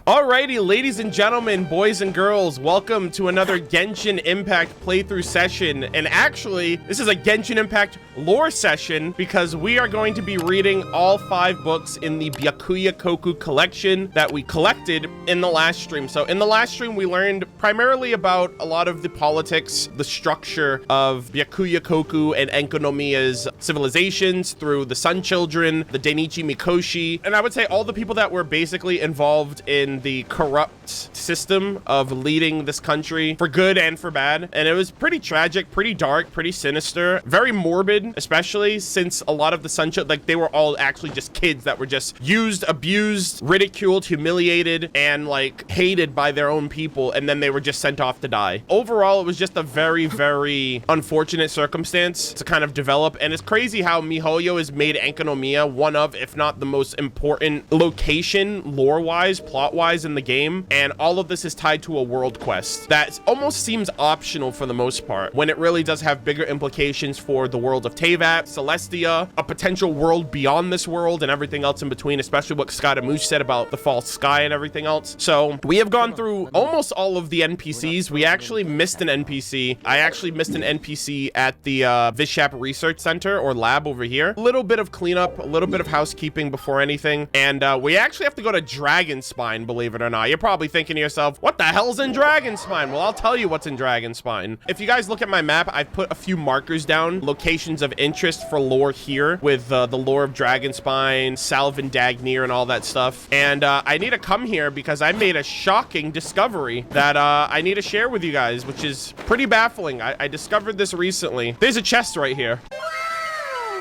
Alrighty, ladies and gentlemen, boys and girls, welcome to another Genshin Impact playthrough session. And actually, this is a Genshin Impact lore session because we are going to be reading all 5 books in the Byakuya Koku collection that we collected in the last stream. So in the last stream, we learned primarily about a lot of the politics, the structure of Byakuya Koku and Enkanomiya's civilizations through the Sun Children, the Dainichi Mikoshi, and I would say all the people that were basically involved in the corrupt system of leading this country for good and for bad. And it was pretty tragic, pretty dark, pretty sinister, very morbid, especially since a lot of the Sun Children, like they were all actually just kids that were just used, abused, ridiculed, humiliated, and like hated by their own people, and then they were just sent off to die. Overall, it was just a very, very unfortunate circumstance to kind of develop, and it's crazy how MiHoYo has made Enkanomiya one of, if not the most important location, lore-wise, plot-wise, in the game, and all of this is tied to a world quest that almost seems optional for the most part, when it really does have bigger implications for the world of Teyvat, Celestia, a potential world beyond this world, and everything else in between, especially what Scaramouche said about the false sky and everything else. So we have gone through almost all of the NPCs. We actually missed an NPC. I actually missed an NPC at the Vishap Research Center or lab over here. A little bit of cleanup, a little bit of housekeeping before anything, and we actually have to go to Dragon Spine, believe it or not. You're probably thinking to yourself, what the hell's in Dragon Spine? Well, I'll tell you what's in Dragon Spine. If you guys look at my map, I've put a few markers down, locations of interest for lore here, with the lore of Dragon Spine, Salvin Dagnir, and all that stuff. And I need to come here because I made a shocking discovery that I need to share with you guys, which is pretty baffling. I discovered this recently. There's a chest right here.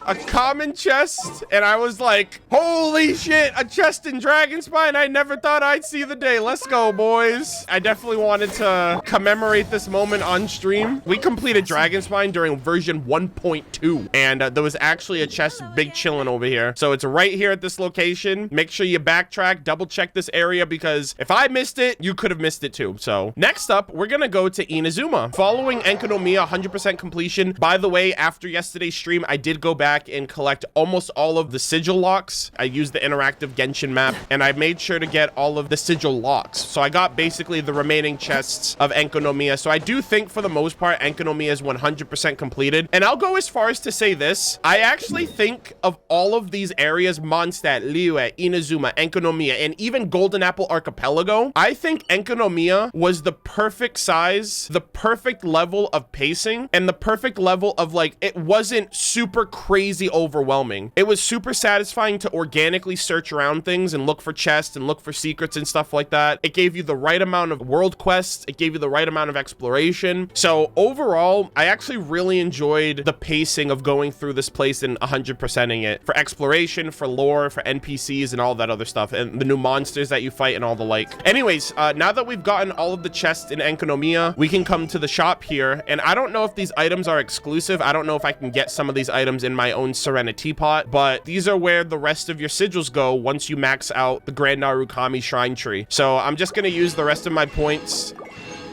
A common chest, and I was like, holy shit, a chest in Dragon Spine. I never thought I'd see the day. Let's go, boys. I definitely wanted to commemorate this moment on stream. We completed Dragon Spine during version 1.2, and there was actually a chest big chilling over here. So it's right here at this location. Make sure you backtrack, double check this area, because if I missed it, you could have missed it too. So next up, we're gonna go to Inazuma. Following Enkanomiya 100% completion. By the way, after yesterday's stream, I did go back and collect almost all of the sigil locks. I used the interactive Genshin map, and I made sure to get all of the sigil locks. So I got basically the remaining chests of Enkanomiya. So I do think for the most part, Enkanomiya is 100% completed. And I'll go as far as to say this. I actually think of all of these areas, Mondstadt, Liyue, Inazuma, Enkanomiya, and even Golden Apple Archipelago, I think Enkanomiya was the perfect size, the perfect level of pacing, and the perfect level of like, it wasn't super crazy overwhelming. It was super satisfying to organically search around things and look for chests and look for secrets and stuff like that. It gave you the right amount of world quests. It gave you the right amount of exploration. So overall, I actually really enjoyed the pacing of going through this place and 100%ing it for exploration, for lore, for NPCs, and all that other stuff, and the new monsters that you fight and all the like. Anyways, now that we've gotten all of the chests in Enkanomiya, we can come to the shop here, and I don't know if these items are exclusive. I don't know if I can get some of these items in my own Serenity pot, but these are where the rest of your sigils go once you max out the Grand Narukami Shrine Tree. So I'm just gonna use the rest of my points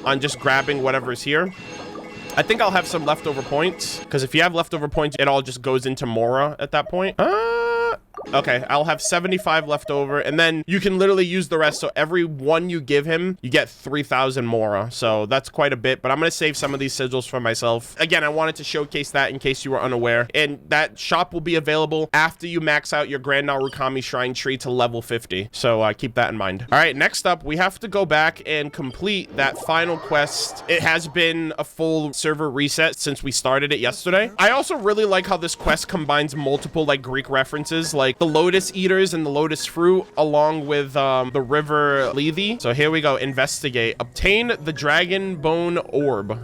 on just grabbing whatever's here. I think I'll have some leftover points, because if you have leftover points, it all just goes into Mora at that point. Okay, I'll have 75 left over, and then you can literally use the rest. So every one you give him, you get 3,000 Mora. So that's quite a bit, but I'm going to save some of these sigils for myself. Again, I wanted to showcase that in case you were unaware. And that shop will be available after you max out your Grand Narukami Shrine Tree to level 50. So keep that in mind. All right, next up, we have to go back and complete that final quest. It has been a full server reset since we started it yesterday. I also really like how this quest combines multiple like Greek references, like the Lotus Eaters and the Lotus Fruit, along with the River Lethe. So here we go. Investigate. Obtain the Dragon Bone Orb.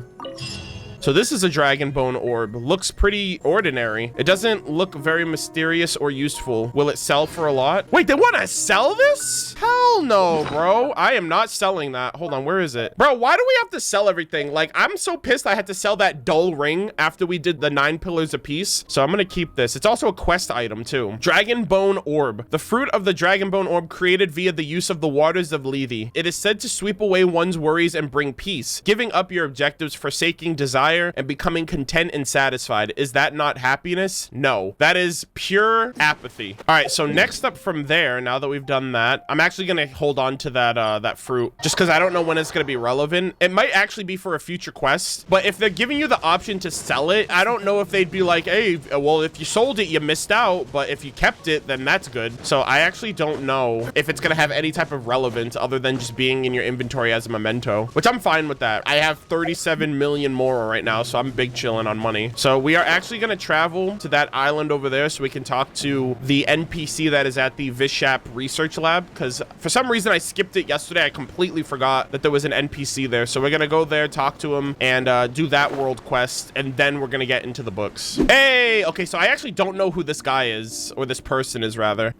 So this is a Dragon Bone Orb. Looks pretty ordinary. It doesn't look very mysterious or useful. Will it sell for a lot? Wait, they want to sell this? Hell no, bro. I am not selling that. Hold on, where is it? Bro, why do we have to sell everything? Like, I'm so pissed I had to sell that dull ring after we did the 9 pillars apiece. So I'm gonna keep this. It's also a quest item too. Dragon Bone Orb. The fruit of the Dragon Bone Orb created via the use of the waters of Lethe. It is said to sweep away one's worries and bring peace, giving up your objectives, forsaking desire, fire and becoming content and satisfied. Is that not happiness? No, that is pure apathy. All right, so next up from there, now that we've done that, I'm actually gonna hold on to that fruit just because I don't know when it's gonna be relevant. It might actually be for a future quest, but if they're giving you the option to sell it, I don't know if they'd be like, hey, well, if you sold it, you missed out, but if you kept it, then that's good. So I actually don't know if it's gonna have any type of relevance other than just being in your inventory as a memento, which I'm fine with that. I have 37 million more right now, so I'm big chilling on money. So we are actually gonna travel to that island over there so we can talk to the NPC that is at the Vishap research lab, because for some reason I skipped it yesterday. I completely forgot that there was an NPC there. So we're gonna go there, talk to him, and do that world quest, and then we're gonna get into the books. Hey, okay, so I actually don't know who this guy is, or this person is rather.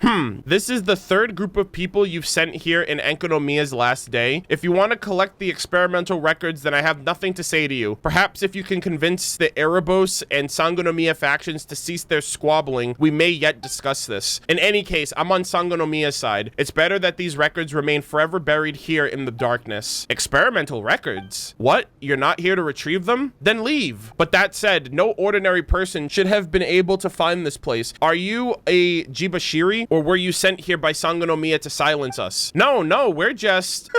This is the third group of people you've sent here in Enkonomiya's last day. If you want to collect the experimental records, then I have nothing to say to you. Perhaps if you can convince the Erebos and Sangonomiya factions to cease their squabbling, we may yet discuss this. In any case, I'm on Sangonomiya's side. It's better that these records remain forever buried here in the darkness. Experimental records? What? You're not here to retrieve them? Then leave. But that said, no ordinary person should have been able to find this place. Are you a Jibashiri, or were you sent here by Sangonomiya to silence us? No, we're just...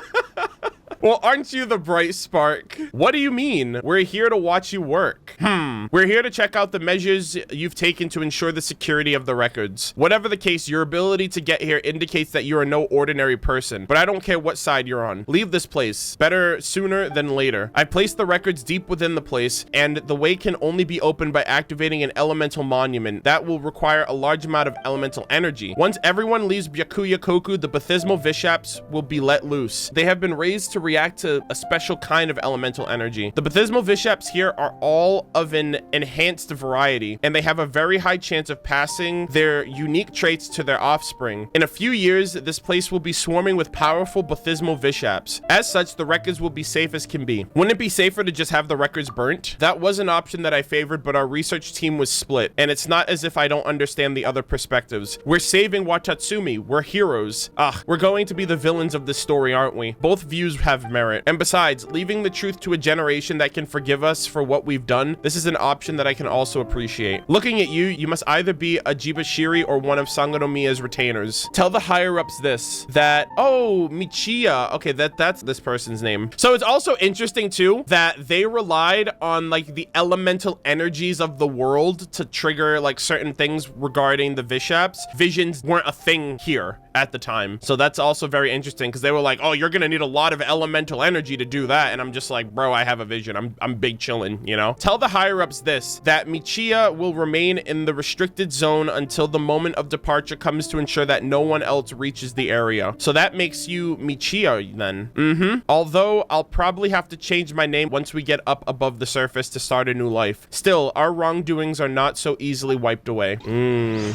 Well, aren't you the bright spark? What do you mean? We're here to watch you work. We're here to check out the measures you've taken to ensure the security of the records. Whatever the case, your ability to get here indicates that you are no ordinary person, but I don't care what side you're on. Leave this place. Better sooner than later. I placed the records deep within the place, and the way can only be opened by activating an elemental monument. That will require a large amount of elemental energy. Once everyone leaves Byakuya Koku, the Bathismal Vishaps will be let loose. They have been raised to react to a special kind of elemental energy. The Bathismal Vishaps here are all of an enhanced variety, and they have a very high chance of passing their unique traits to their offspring. In a few years, this place will be swarming with powerful Bathismal Vishaps. As such, the records will be safe as can be. Wouldn't it be safer to just have the records burnt? That was an option that I favored, but our research team was split, and it's not as if I don't understand the other perspectives. We're saving Watatsumi. We're heroes. We're going to be the villains of this story, aren't we? Both views have merit. And besides, leaving the truth to a generation that can forgive us for what we've done, this is an option that I can also appreciate. Looking at you, you must either be a Jibashiri or one of Sangonomiya's retainers. Tell the higher-ups this, that, oh, Michiya, okay, that's this person's name. So it's also interesting too, that they relied on like the elemental energies of the world to trigger like certain things regarding the Vishaps. Visions weren't a thing here at the time. So that's also very interesting, because they were like, oh, you're gonna need a lot of elemental energy to do that. And I'm just like, bro, I have a vision. I'm big chilling, you know? Tell the higher-ups this, that Michiya will remain in the restricted zone until the moment of departure comes to ensure that no one else reaches the area. So that makes you Michiya then. Although I'll probably have to change my name once we get up above the surface to start a new life. Still, our wrongdoings are not so easily wiped away.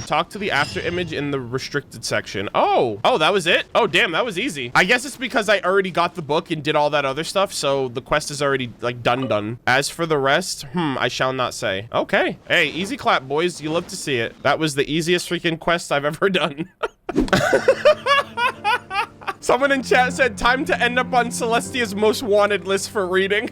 Talk to the after image in the restricted section. Oh, that was it? Oh, damn, that was easy. I guess it's because I already got the book and did all that other stuff, so the quest is already, like, done. As for the rest, I shall not say. Okay. Hey, easy clap, boys. You love to see it. That was the easiest freaking quest I've ever done. Someone in chat said, time to end up on Celestia's most wanted list for reading.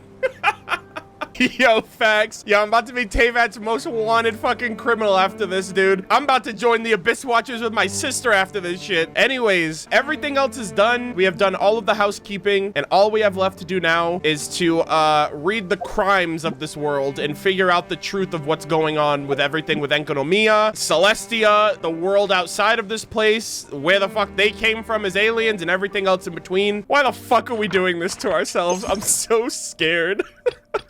Yo, facts. Yo, I'm about to be Teyvat's most wanted fucking criminal after this, dude. I'm about to join the Abyss Watchers with my sister after this shit. Anyways, everything else is done. We have done all of the housekeeping, and all we have left to do now is to read the crimes of this world and figure out the truth of what's going on with everything with Enkonomiya, Celestia, the world outside of this place, where the fuck they came from as aliens, and everything else in between. Why the fuck are we doing this to ourselves? I'm so scared.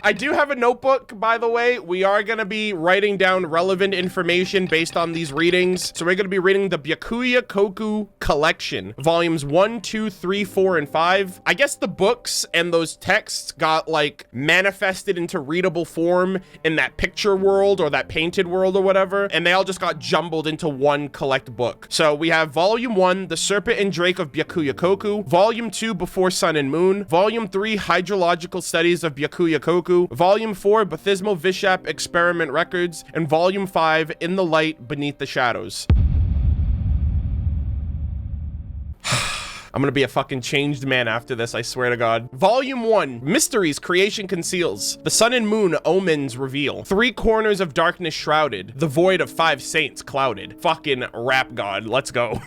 I do have a notebook, by the way. We are going to be writing down relevant information based on these readings. So we're going to be reading the Byakuya Koku collection, volumes 1, 2, 3, 4, and 5. I guess the books and those texts got like manifested into readable form in that picture world or that painted world or whatever. And they all just got jumbled into one collect book. So we have volume 1, The Serpent and Drake of Byakuya Koku, volume 2, Before Sun and Moon, volume 3, Hydrological Studies of Byakuya Koku, volume 4, Bathismal Vishap Experiment Records, and volume 5, In the Light Beneath the Shadows. I'm gonna be a fucking changed man after this, I swear to God. Volume 1, Mysteries Creation Conceals. The sun and moon omens reveal. Three corners of darkness shrouded. The void of five saints clouded. Fucking rap god, let's go.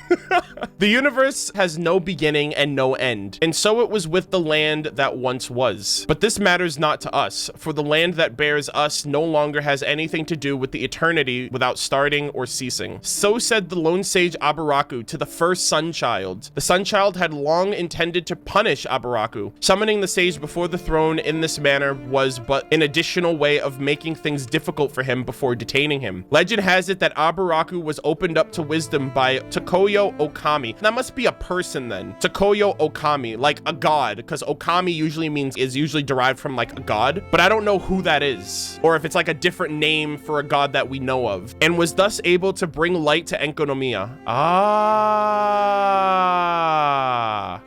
The universe has no beginning and no end, and so it was with the land that once was. But this matters not to us, for the land that bears us no longer has anything to do with the eternity without starting or ceasing. So said the lone sage Abaraku to the first sun child. The sun child had long intended to punish Abaraku. Summoning the sage before the throne in this manner was but an additional way of making things difficult for him before detaining him. Legend has it that Abaraku was opened up to wisdom by Tokoyo Okami. That must be a person then. Tokoyo Okami, like a god, because Okami is usually derived from like a god, but I don't know who that is, or if it's like a different name for a god that we know of, and was thus able to bring light to Enkanomiya.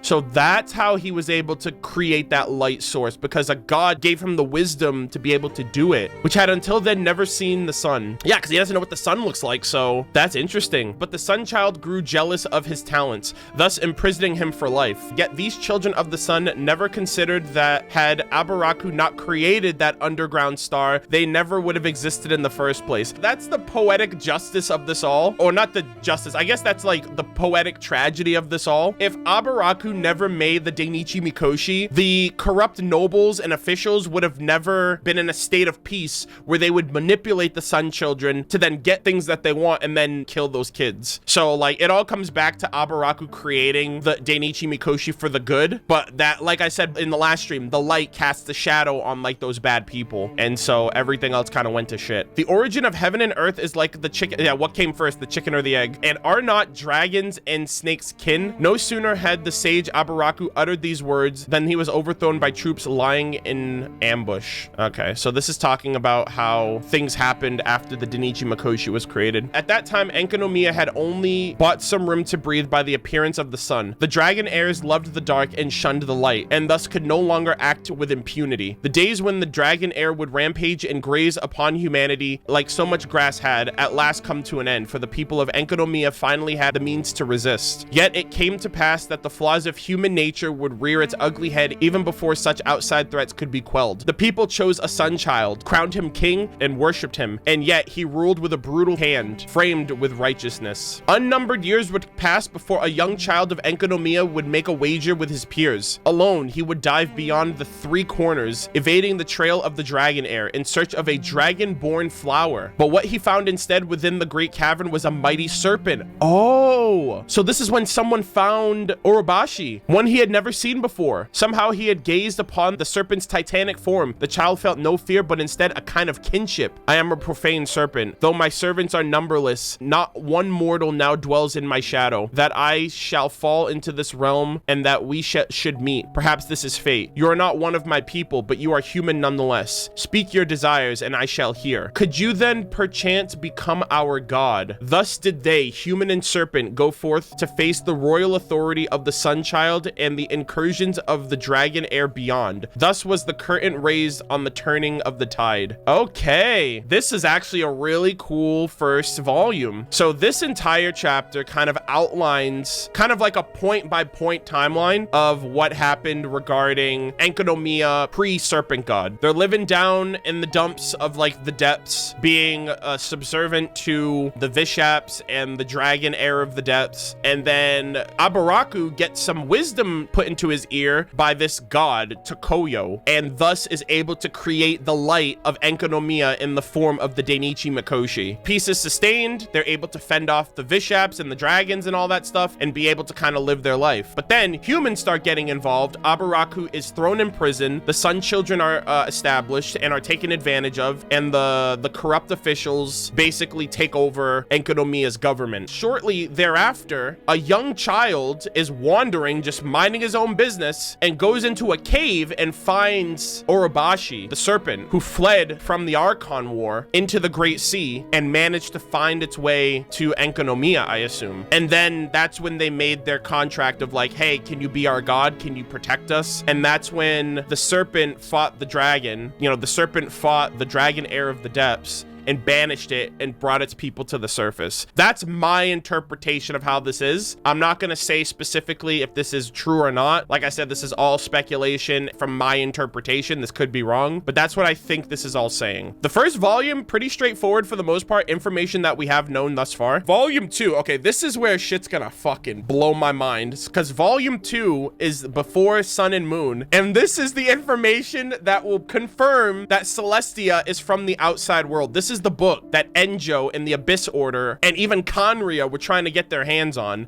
So that's how he was able to create that light source, because a god gave him the wisdom to be able to do it, which had until then never seen the sun. Yeah, because he doesn't know what the sun looks like, so that's interesting. But the sun child grew jealous of his talents, thus imprisoning him for life. Yet these children of the sun never considered that had Abaraku not created that underground star, they never would have existed in the first place. That's the poetic justice of this all, or not the justice, I guess that's like the poetic tragedy of this all. If Abaraku never made the Dainichi Mikoshi, the corrupt nobles and officials would have never been in a state of peace where they would manipulate the sun children to then get things that they want and then kill those kids. So like it all comes back to Abaraku creating the Dainichi Mikoshi for the good, but that, like I said in the last stream, the light casts the shadow on like those bad people, and so everything else kind of went to shit. The origin of heaven and earth is like the chicken. Yeah, what came first, the chicken or the egg? And are not dragons and snakes kin? No sooner had the sage Abaraku uttered these words than he was overthrown by troops lying in ambush. Okay, so this is talking about how things happened after the Dainichi Mikoshi was created. At that time, Enkanomiya had only bought some room to breathe by the appearance of the sun. The dragon heirs loved the dark and shunned the light, and thus could no longer act with impunity. The days when the dragon heir would rampage and graze upon humanity like so much grass had at last come to an end, for the people of Enkanomiya finally had the means to resist. Yet it came to pass that the flaws of human nature would rear its ugly head even before such outside threats could be quelled. The people chose a sun child, crowned him king, and worshipped him, and yet he ruled with a brutal hand, framed with righteousness. Unnumbered years would pass before a young child of Enkanomiya would make a wager with his peers. Alone, he would dive beyond the three corners, evading the trail of the dragon heir in search of a dragon-born flower. But what he found instead within the great cavern was a mighty serpent. Oh, so this is when someone found Orobashi, one he had never seen before. Somehow he had gazed upon the serpent's titanic form. The child felt no fear, but instead a kind of kinship. I am a profane serpent, though my servants are numberless. Not one mortal now dwells in my shadow. That I shall fall into this realm, and that we should meet. Perhaps this is fate. You are not one of my people, but you are human nonetheless. Speak your desires, and I shall hear. Could you then perchance become our god? Thus did they, human and serpent, go forth to face the royal authority of the sun child and the incursions of the dragon heir beyond. Thus was the curtain raised on the turning of the tide. Okay, this is actually a really cool first volume. So this entire chapter kind of outlines kind of like a point-by-point timeline of what happened regarding Enkanomiya pre-serpent god. They're living down in the dumps of like the depths, being subservient to the Vishaps and the dragon heir of the depths, and then Abaraku gets some wisdom put into his ear by this god Tokoyo, and thus is able to create the light of Enkanomiya in the form of the Dainichi Mikoshi. Peace is sustained, they're able to fend off the Vishaps and the dragons and all that stuff and be able to kind of live their life. But then humans start getting involved. Abaraku is thrown in prison, the sun children are established and are taken advantage of, and the corrupt officials basically take over Enkanomiya's government. Shortly thereafter, a young child is wandering, just minding his own business, and goes into a cave and finds Orobashi, the serpent, who fled from the Archon War into the Great Sea and managed to find its way to Enkanomiya, I assume. And then that's when they made their contract of like, hey, can you be our god? Can you protect us? And that's when the serpent fought the dragon. You know, the serpent fought the dragon heir of the depths, and banished it and brought its people to the surface. That's my interpretation of how this is. I'm not going to say specifically if this is true or not. Like I said, this is all speculation from my interpretation. This could be wrong, but that's what I think this is all saying. The first volume, pretty straightforward for the most part, information that we have known thus far. Volume 2, okay, this is where shit's gonna fucking blow my mind, because volume 2 is before Sun and Moon, and this is the information that will confirm that Celestia is from the outside world. This is the book that Enjo and the Abyss Order and even Conria were trying to get their hands on.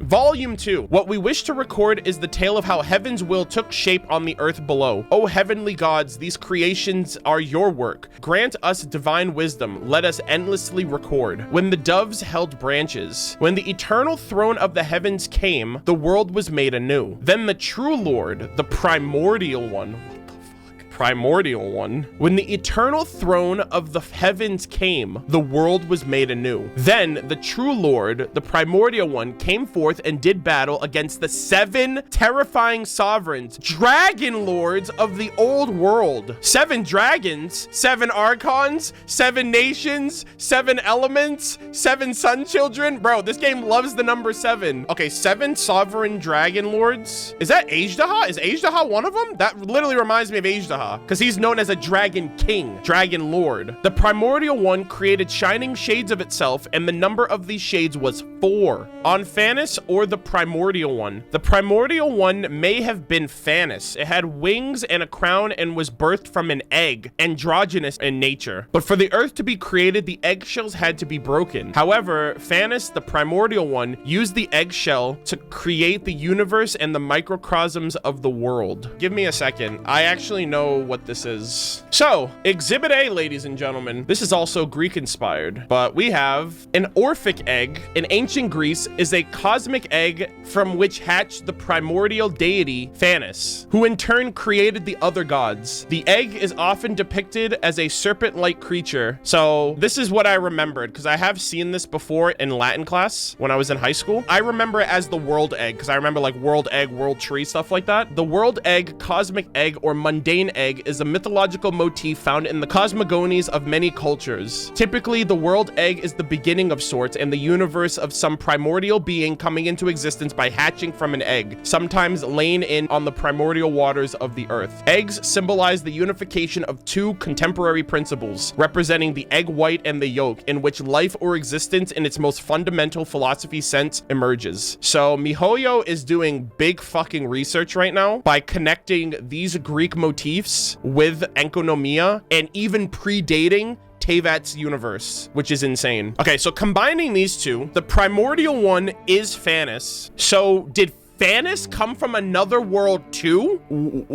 Volume 2. What we wish to record is the tale of how heaven's will took shape on the earth below. O heavenly gods, these creations are your work. Grant us divine wisdom. Let us endlessly record. When the doves held branches, when the eternal throne of the heavens came, the world was made anew. Then the true Lord, the primordial one, primordial one. When the eternal throne of the heavens came, the world was made anew. Then the true Lord, the primordial one, came forth and did battle against the 7 terrifying sovereigns, dragon lords of the old world. 7 dragons, 7 archons, 7 nations, 7 elements, 7 sun children. Bro, this game loves the number 7. Okay, 7 sovereign dragon lords. Is that Ajdaha? Is Ajdaha one of them? That literally reminds me of Ajdaha, because he's known as a dragon king, dragon lord. The primordial one created shining shades of itself, and the number of these shades was 4. On Phanis, or the primordial one. The primordial one may have been Phanis. It had wings and a crown and was birthed from an egg, androgynous in nature. But for the earth to be created, the eggshells had to be broken. However, Phanis, the primordial one, used the eggshell to create the universe and the microcosms of the world. Give me a second. I actually know what this is. So, Exhibit A, ladies and gentlemen. This is also Greek inspired, but we have an Orphic egg. In ancient Greece is a cosmic egg from which hatched the primordial deity Phanis, who in turn created the other gods. The egg is often depicted as a serpent-like creature. So this is what I remembered, because I have seen this before in Latin class when I was in high school. I remember it as the world egg, because I remember like world egg, world tree, stuff like that. The world egg, cosmic egg, or mundane egg is a mythological motif found in the cosmogonies of many cultures. Typically, the world egg is the beginning of sorts and the universe of some primordial being coming into existence by hatching from an egg, sometimes laying in on the primordial waters of the earth. Eggs symbolize the unification of 2 contemporary principles, representing the egg white and the yolk, in which life or existence in its most fundamental philosophy sense emerges. So MiHoYo is doing big fucking research right now by connecting these Greek motifs with Enkonomia and even predating Tevat's universe, which is insane. Okay, so combining these two, the primordial one is Phanis. So did Phanis come from another world too?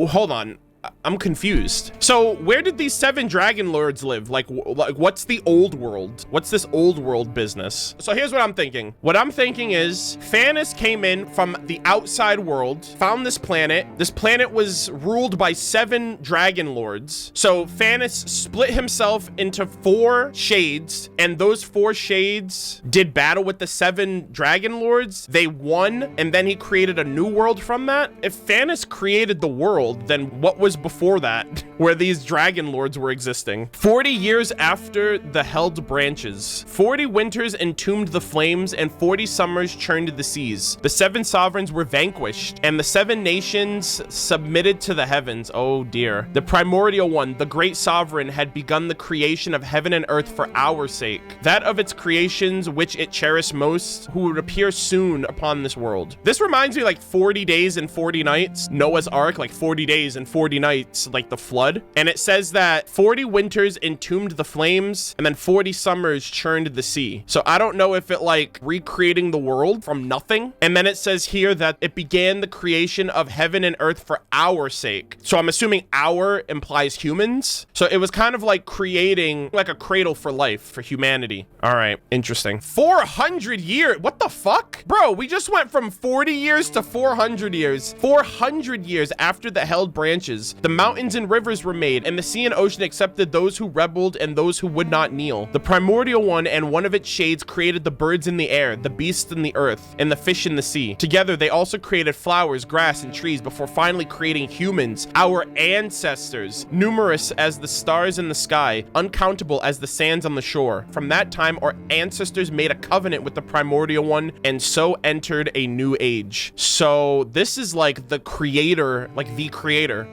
Hold on. I'm confused. So where did these 7 dragon lords live? Like what's the old world? What's this old world business? So here's what I'm thinking. What I'm thinking is Phanis came in from the outside world, found this planet. This planet was ruled by 7 dragon lords. So Phanis split himself into 4 shades, and those 4 shades did battle with the 7 dragon lords. They won, and then he created a new world from that. If Phanis created the world, then what was before that, where these dragon lords were existing? 40 years after the held branches, 40 winters entombed the flames, and 40 summers churned the seas. The 7 sovereigns were vanquished, and the 7 nations submitted to the heavens. Oh dear. The primordial one, the great sovereign, had begun the creation of heaven and earth for our sake, that of its creations which it cherished most, who would appear soon upon this world. This reminds me like 40 days and 40 nights, Noah's Ark, like 40 days and 40 nights, like the flood. And it says that 40 winters entombed the flames, and then 40 summers churned the sea. So I don't know if it like recreating the world from nothing. And then it says here that it began the creation of heaven and earth for our sake. So I'm assuming our implies humans. So it was kind of like creating like a cradle for life for humanity. All right, interesting. 400 years. What the fuck? Bro, we just went from 40 years to 400 years. 400 years after the held branches, The mountains and rivers were made, and the sea and ocean accepted those who rebelled and those who would not kneel. The primordial one and one of its shades created the birds in the air, the beasts in the earth, and the fish in the sea. Together, they also created flowers, grass, and trees before finally creating humans, our ancestors, numerous as the stars in the sky, uncountable as the sands on the shore. From that time, our ancestors made a covenant with the primordial one and so entered a new age. So this is like the creator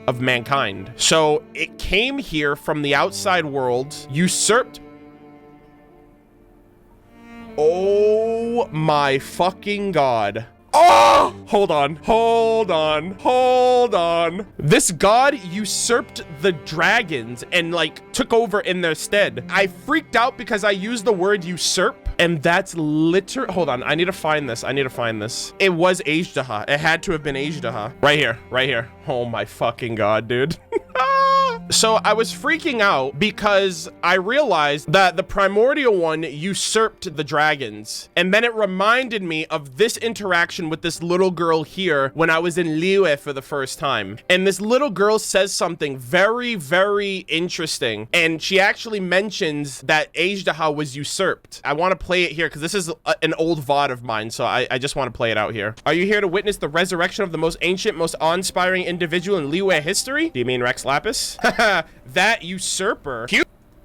of mankind. So it came here from the outside world, usurped. Oh my fucking God. Oh, hold on. This god usurped the dragons and like took over in their stead. I freaked out because I used the word usurp, and that's hold on, I need to find this. It was Ajdaha. It had to have been Ajdaha. Right here. Oh my fucking God, dude. So I was freaking out because I realized that the primordial one usurped the dragons. And then it reminded me of this interaction with this little girl here when I was in Liyue for the first time. And this little girl says something very, very interesting. And she actually mentions that Ajdaha was usurped. I want to play it here because this is an old VOD of mine. So I just want to play it out here. Are you here to witness the resurrection of the most ancient, most awe-inspiring individual in Liyue history? Do you mean Rex Lapis? That usurper.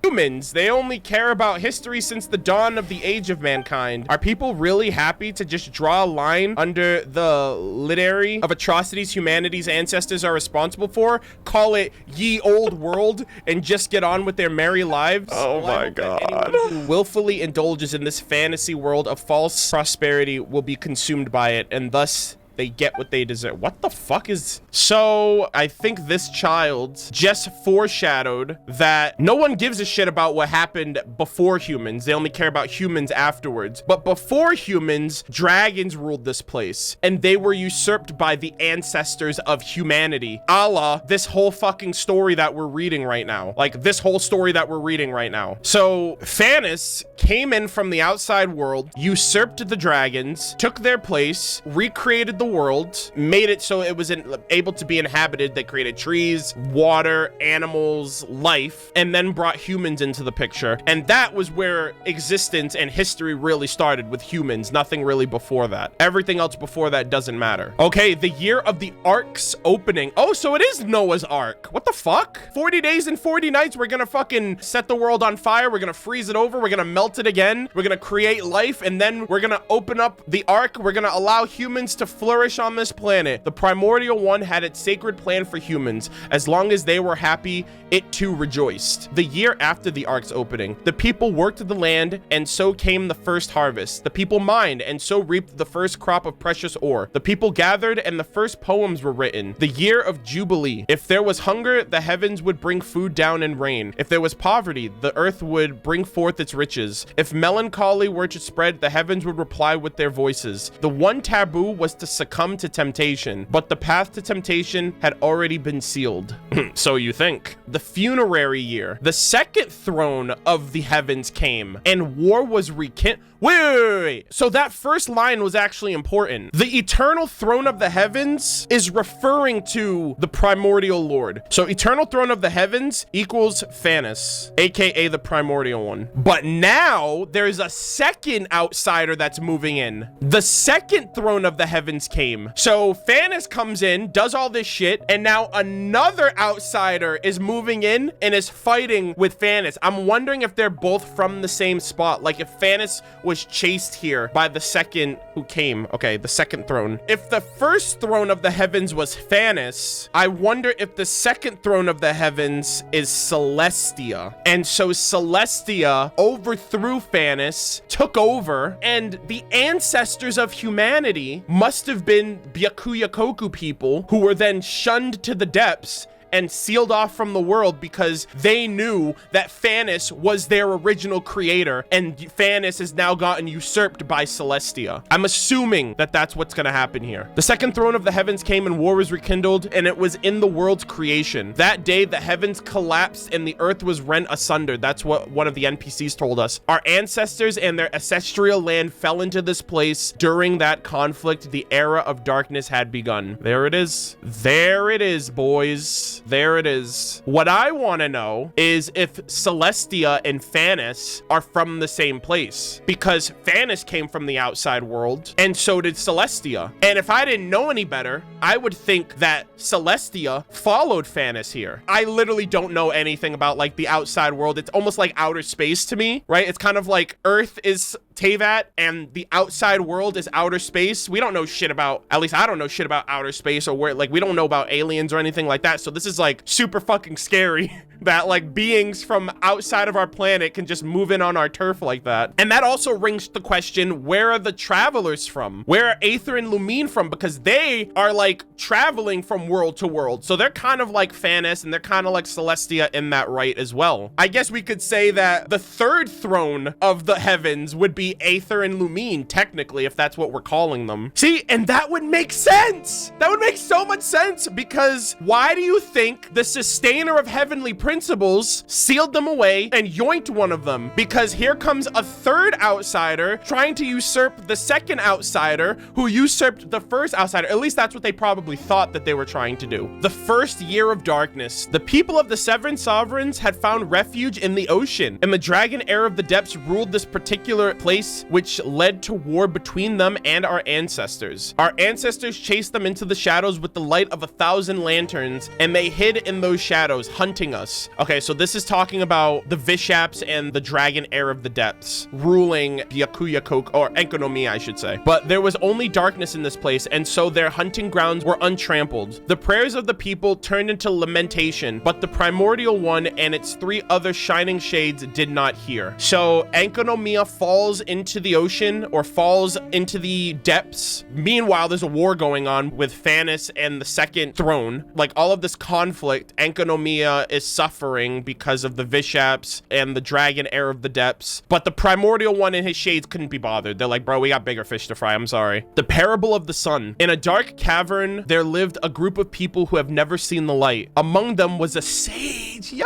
Humans, they only care about history since the dawn of the age of mankind. Are people really happy to just draw a line under the literary of atrocities humanity's ancestors are responsible for, call it ye old world, and just get on with their merry lives? Oh my God. Anyone who willfully indulges in this fantasy world of false prosperity will be consumed by it, and thus they get what they deserve. What the fuck is... So I think this child just foreshadowed that no one gives a shit about what happened before humans. They only care about humans afterwards. But before humans, dragons ruled this place, and they were usurped by the ancestors of humanity. A la this whole fucking story that we're reading right now. Like this whole story that we're reading right now. So Fanis came in from the outside world, usurped the dragons, took their place, recreated the world, made it so it was able to be inhabited. They created trees, water, animals, life, and then brought humans into the picture. And that was where existence and history really started, with humans. Nothing really before that. Everything else before that doesn't matter. Okay, the year of the Ark's opening. Oh, so it is Noah's Ark. What the fuck? 40 days and 40 nights, we're gonna fucking set the world on fire. We're gonna freeze it over. We're gonna melt it again. We're gonna create life, and then we're gonna open up the Ark. We're gonna allow humans to flourish on this planet. The primordial one had its sacred plan for humans. As long as they were happy, it too rejoiced. The year after the Ark's opening, the people worked the land, and so came the first harvest. The people mined, and so reaped the first crop of precious ore. The people gathered, and the first poems were written. The year of Jubilee. If there was hunger, the heavens would bring food down and rain. If there was poverty, the earth would bring forth its riches. If melancholy were to spread, the heavens would reply with their voices. The one taboo was to succumb to temptation, but the path to temptation had already been sealed. So you think. The funerary year. The second throne of the heavens came, and war was rekindled. Wait. So that first line was actually important. The eternal throne of the heavens is referring to the primordial lord. So eternal throne of the heavens equals Fanis, aka the primordial one. But now there's a second outsider that's moving in. The second throne of the heavens came. So Fanis comes in, does all this shit, and now another outsider is moving in and is fighting with Fanis. I'm wondering if they're both from the same spot. Like if Fanis was chased here by the second who came. Okay, the second throne. If the first throne of the heavens was Fanis, I wonder if the second throne of the heavens is Celestia. And so Celestia overthrew Fanis, took over, and the ancestors of humanity must have been Byakuya-koku people who were then shunned to the depths and sealed off from the world because they knew that Fanis was their original creator, and Fanis has now gotten usurped by Celestia. I'm assuming that that's what's gonna happen here. The second throne of the heavens came and war was rekindled, and it was in the world's creation. That day the heavens collapsed and the earth was rent asunder. That's what one of the NPCs told us. Our ancestors and their ancestral land fell into this place. During that conflict, the era of darkness had begun. There it is. There it is, boys. There it is. What I want to know is if Celestia and Phanis are from the same place, because Phanis came from the outside world and so did Celestia. And if I didn't know any better, I would think that Celestia followed Phanis here. I literally don't know anything about like the outside world. It's almost like outer space to me, right? It's kind of like Earth is Teyvat and the outside world is outer space. We don't know shit about, at least I don't know shit about outer space, or where, like, we don't know about aliens or anything like that. So this is like super fucking scary that like beings from outside of our planet can just move in on our turf like that. And that also rings the question, where are the travelers from? Where are Aether and Lumine from? Because they are like traveling from world to world. So they're kind of like Phanis and they're kind of like Celestia in that right as well. I guess we could say that the third throne of the heavens would be Aether and Lumine, technically, if that's what we're calling them. See, and that would make sense. That would make so much sense, because why do you think the sustainer of heavenly principles sealed them away and yoinked one of them? Because here comes a third outsider trying to usurp the second outsider who usurped the first outsider. At least that's what they probably thought that they were trying to do. The first year of darkness, the people of the Seven Sovereigns had found refuge in the ocean, and the dragon heir of the depths ruled this particular place, which led to war between them and our ancestors. Our ancestors chased them into the shadows with the light of 1,000 lanterns, and they hid in those shadows, hunting us. Okay, so this is talking about the Vishaps and the dragon heir of the depths ruling Byakuya Kok, or Enkonomiya, I should say. But there was only darkness in this place, and so their hunting grounds were untrampled. The prayers of the people turned into lamentation, but the primordial one and its 3 other shining shades did not hear. So Enkonomiya falls into the ocean, or falls into the depths. Meanwhile, there's a war going on with Phanis and the second throne. Like, all of this conflict, Enkonomiya is suffering because of the Vishaps and the dragon heir of the depths. But the primordial one and his shades couldn't be bothered. They're like, bro, we got bigger fish to fry. I'm sorry. The parable of the sun. In a dark cavern, there lived a group of people who have never seen the light. Among them was a sage. Yo!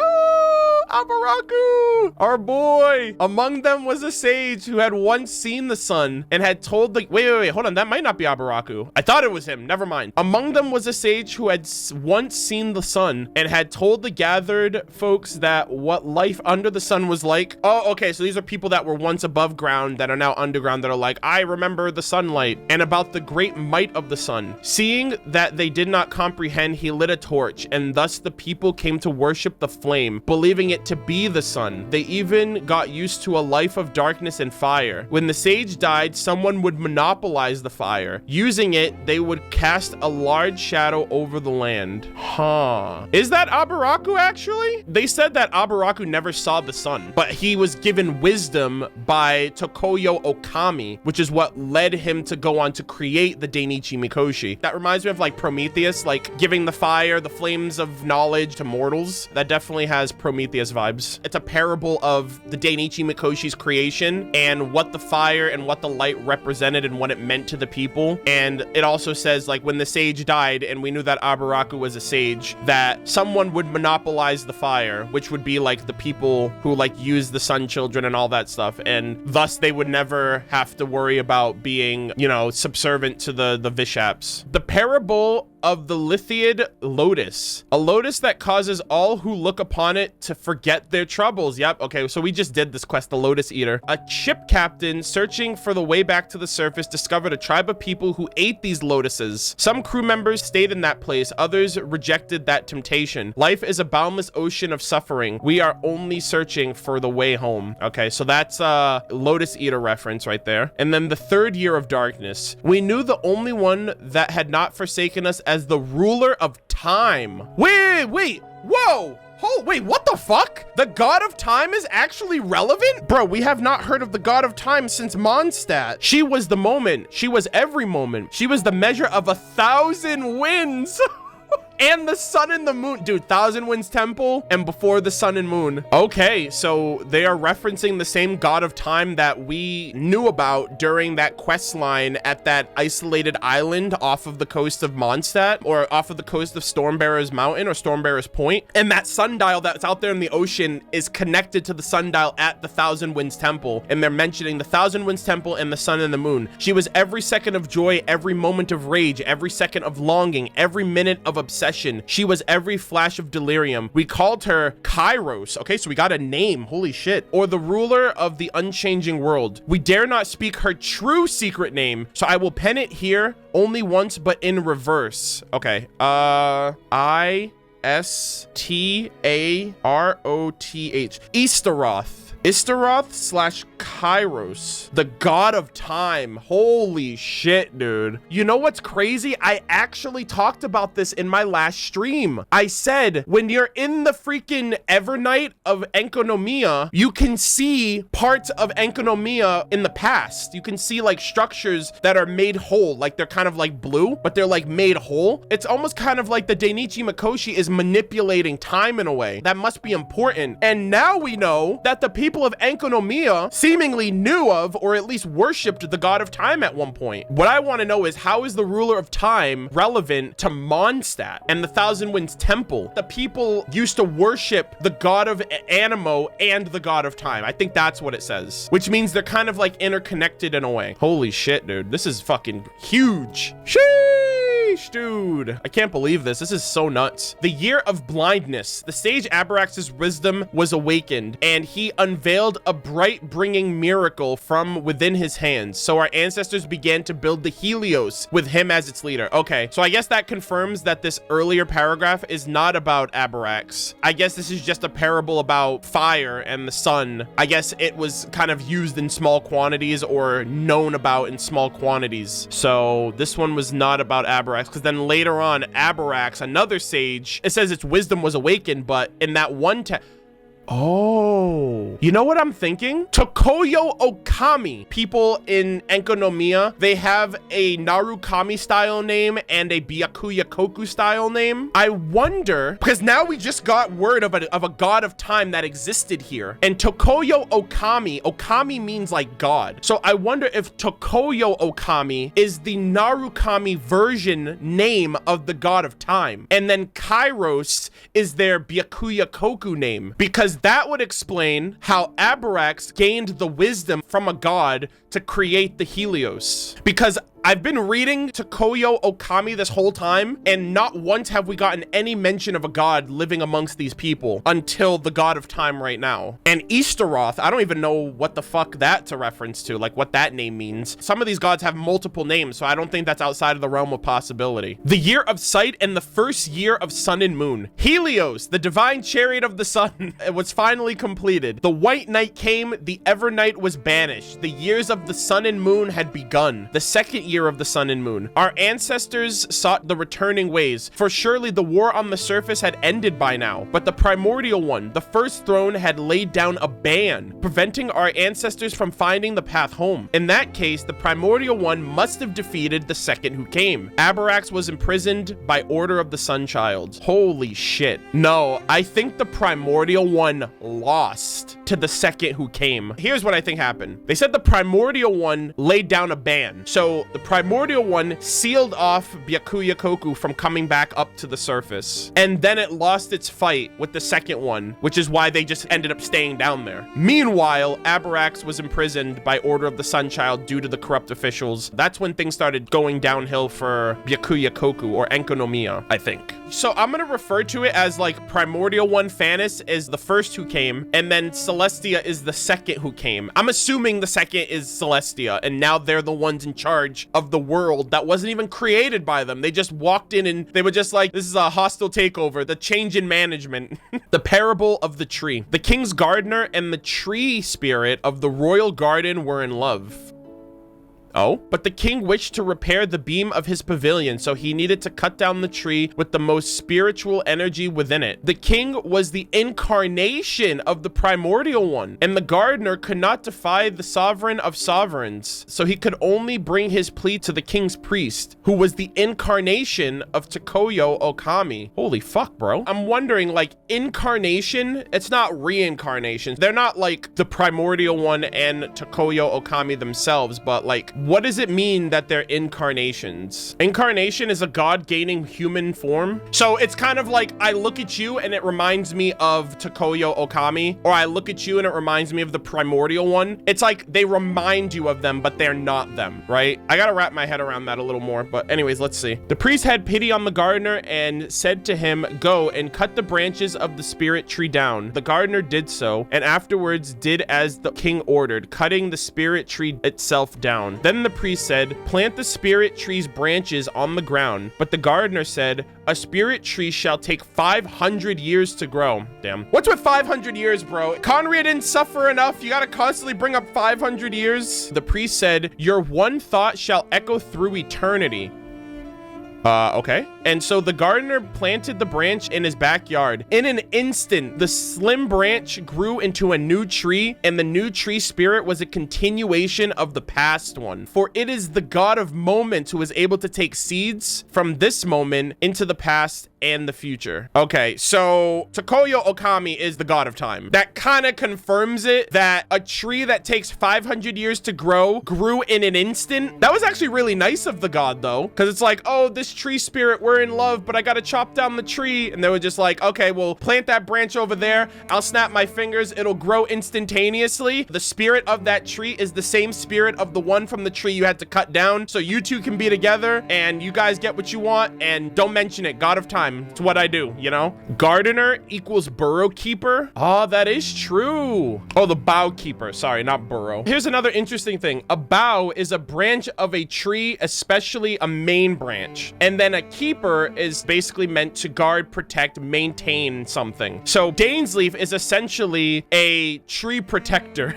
Abaraku, our boy. Among them was a sage who had once seen the sun and had told the wait, hold on, that might not be Abaraku. I thought it was him, never mind. Among them was a sage who had once seen the sun and had told the gathered folks that what life under the sun was like. Oh, okay, so these are people that were once above ground that are now underground, that are like, I remember the sunlight, and about the great might of the sun. Seeing that they did not comprehend, he lit a torch, and thus the people came to worship the flame, believing it to be the sun. They even got used to a life of darkness and fire. When the sage died, someone would monopolize the fire. Using it, they would cast a large shadow over the land. Huh. Is that Abaraku, actually? They said that Abaraku never saw the sun, but he was given wisdom by Tokoyo Okami, which is what led him to go on to create the Dainichi Mikoshi. That reminds me of like Prometheus, like giving the fire, the flames of knowledge to mortals. That definitely has Prometheus vibes. It's a parable of the Dainichi Mikoshi's creation and what the fire and what the light represented and what it meant to the people. And it also says, like, when the sage died, and we knew that Abaraku was a sage, that someone would monopolize the fire, which would be like the people who like use the sun children and all that stuff, and thus they would never have to worry about being, you know, subservient to the Vishaps. The parable of the Lithiid lotus, a lotus that causes all who look upon it to forget their troubles. Yep, okay, so we just did this quest, the Lotus Eater. A ship captain searching for the way back to the surface discovered a tribe of people who ate these lotuses. Some crew members stayed in that place, others rejected that temptation. Life is a boundless ocean of suffering. We are only searching for the way home. Okay, so that's a Lotus Eater reference right there. And then the third year of darkness. We knew the only one that had not forsaken us as the ruler of time. Wait, whoa. Oh, wait, what the fuck? The god of time is actually relevant? Bro, we have not heard of the god of time since Mondstadt. She was the moment. She was every moment. She was the measure of 1,000 winds. And the sun and the moon. Dude, Thousand Winds Temple and before the sun and moon. Okay, so they are referencing the same god of time that we knew about during that quest line at that isolated island off of the coast of Mondstadt, or off of the coast of Stormbearer's Mountain or Stormbearer's Point. And that sundial that's out there in the ocean is connected to the sundial at the Thousand Winds Temple. And they're mentioning the Thousand Winds Temple and the sun and the moon. She was every second of joy, every moment of rage, every second of longing, every minute of obsession, possession. She was every flash of delirium. We called her Kairos. Okay, so we got a name. Holy shit. Or the ruler of the unchanging world. We dare not speak her true secret name, so I will pen it here only once, but in reverse. Okay. Istaroth. Istaroth slash Kairos, the god of time. Holy shit, dude. You know what's crazy? I actually talked about this in my last stream. I said, when you're in the freaking Evernight of Enkonomiya, you can see parts of Enkonomiya in the past. You can see like structures that are made whole, like they're kind of like blue, but they're like made whole. It's almost kind of like the Dainichi Mikoshi is manipulating time in a way. That must be important. And now we know that the people of Enkonomiya seemingly knew of, or at least worshipped, the god of time at one point. What I want to know is, how is the ruler of time relevant to Mondstadt and the Thousand Winds Temple? The people used to worship the god of Animo and the god of time. I think that's what it says, which means they're kind of like interconnected in a way. Holy shit, dude. This is fucking huge. Sheesh, dude. I can't believe this. This is so nuts. The year of blindness. The sage Abrax's wisdom was awakened, and he unveiled a bright bringing miracle from within his hands. So our ancestors began to build the Helios with him as its leader. Okay, so I guess that confirms that this earlier paragraph is not about Abrax. I guess this is just a parable about fire and the sun. I guess it was kind of used in small quantities, or known about in small quantities. So this one was not about Abrax, because then later on, Abrax, another sage, it says its wisdom was awakened, but in that one oh, you know what I'm thinking? Tokoyo Okami. People in Enkonomiya, they have a Narukami style name and a Byakuya Koku style name. I wonder, because now we just got word of a god of time that existed here. And Tokoyo Okami, Okami means like god. So I wonder if Tokoyo Okami is the Narukami version name of the god of time. And then Kairos is their Byakuya Koku name, because that would explain how Abrax gained the wisdom from a god to create the Helios. Because I've been reading Tokoyo Okami this whole time, and not once have we gotten any mention of a god living amongst these people until the god of time right now. And Istaroth, I don't even know what the fuck that's a reference to, like what that name means. Some of these gods have multiple names, so I don't think that's outside of the realm of possibility. The year of sight and the first year of sun and moon. Helios, the divine chariot of the sun, it was finally completed. The white night came, the Evernight was banished. The years of the sun and moon had begun. The second year of the sun and moon. Our ancestors sought the returning ways, for surely the war on the surface had ended by now. But the primordial one, the first throne, had laid down a ban, preventing our ancestors from finding the path home. In that case, the primordial one must have defeated the second who came. Abrax was imprisoned by order of the sun child. Holy shit. No, I think the primordial one lost to the second who came. Here's what I think happened. They said the primordial one laid down a ban. So the primordial one sealed off Byakuya Koku from coming back up to the surface. And then it lost its fight with the second one, which is why they just ended up staying down there. Meanwhile, Abrax was imprisoned by order of the sun child due to the corrupt officials. That's when things started going downhill for Byakuya Koku, or Enkonomiya, I think. So I'm gonna refer to it as like primordial one Fanis is the first who came, and then Celestia is the second who came. I'm assuming the second is Celestia, and now they're the ones in charge of the world that wasn't even created by them. They just walked in and they were just like, this is a hostile takeover, the change in management. The parable of the tree. The king's gardener and the tree spirit of the royal garden were in love. Oh, but the king wished to repair the beam of his pavilion, so he needed to cut down the tree with the most spiritual energy within it. The king was the incarnation of the primordial one, and the gardener could not defy the sovereign of sovereigns, so he could only bring his plea to the king's priest, who was the incarnation of Tokoyo Okami. Holy fuck, bro. I'm wondering, like, incarnation, it's not reincarnation. They're not like the primordial one and Tokoyo Okami themselves, but like what does it mean that they're incarnations? Incarnation is a god gaining human form. So it's kind of like I look at you and it reminds me of Takoyo Okami, or I look at you and it reminds me of the primordial one. It's like they remind you of them, but they're not them, right? I gotta wrap my head around that a little more, but anyways, let's see. The priest had pity on the gardener and said to him, "Go and cut the branches of the spirit tree down." The gardener did so, and afterwards did as the king ordered, cutting the spirit tree itself down. Then the priest said, "Plant the spirit tree's branches on the ground." But the gardener said, "A spirit tree shall take 500 years to grow." Damn. What's with 500 years, bro? Conria didn't suffer enough. You gotta constantly bring up 500 years. The priest said, "Your one thought shall echo through eternity." Okay. And so the gardener planted the branch in his backyard. In an instant, the slim branch grew into a new tree, and the new tree spirit was a continuation of the past one. For it is the god of moments who is able to take seeds from this moment into the past and the future. Okay, so Takoyo Okami is the god of time. That kind of confirms it, that a tree that takes 500 years to grow grew in an instant. That was actually really nice of the god, though, because it's like, oh, this tree spirit, we're in love, but I gotta chop down the tree. And they were just like, okay, well, plant that branch over there. I'll snap my fingers. It'll grow instantaneously. The spirit of that tree is the same spirit of the one from the tree you had to cut down. So you two can be together and you guys get what you want, and don't mention it. God of time. It's what I do, you know? Gardener equals burrow keeper. Oh, that is true. Oh, the bough keeper. Sorry, not burrow. Here's another interesting thing. A bough is a branch of a tree, especially a main branch. And then a keeper is basically meant to guard, protect, maintain something. So Dainsleaf is essentially a tree protector.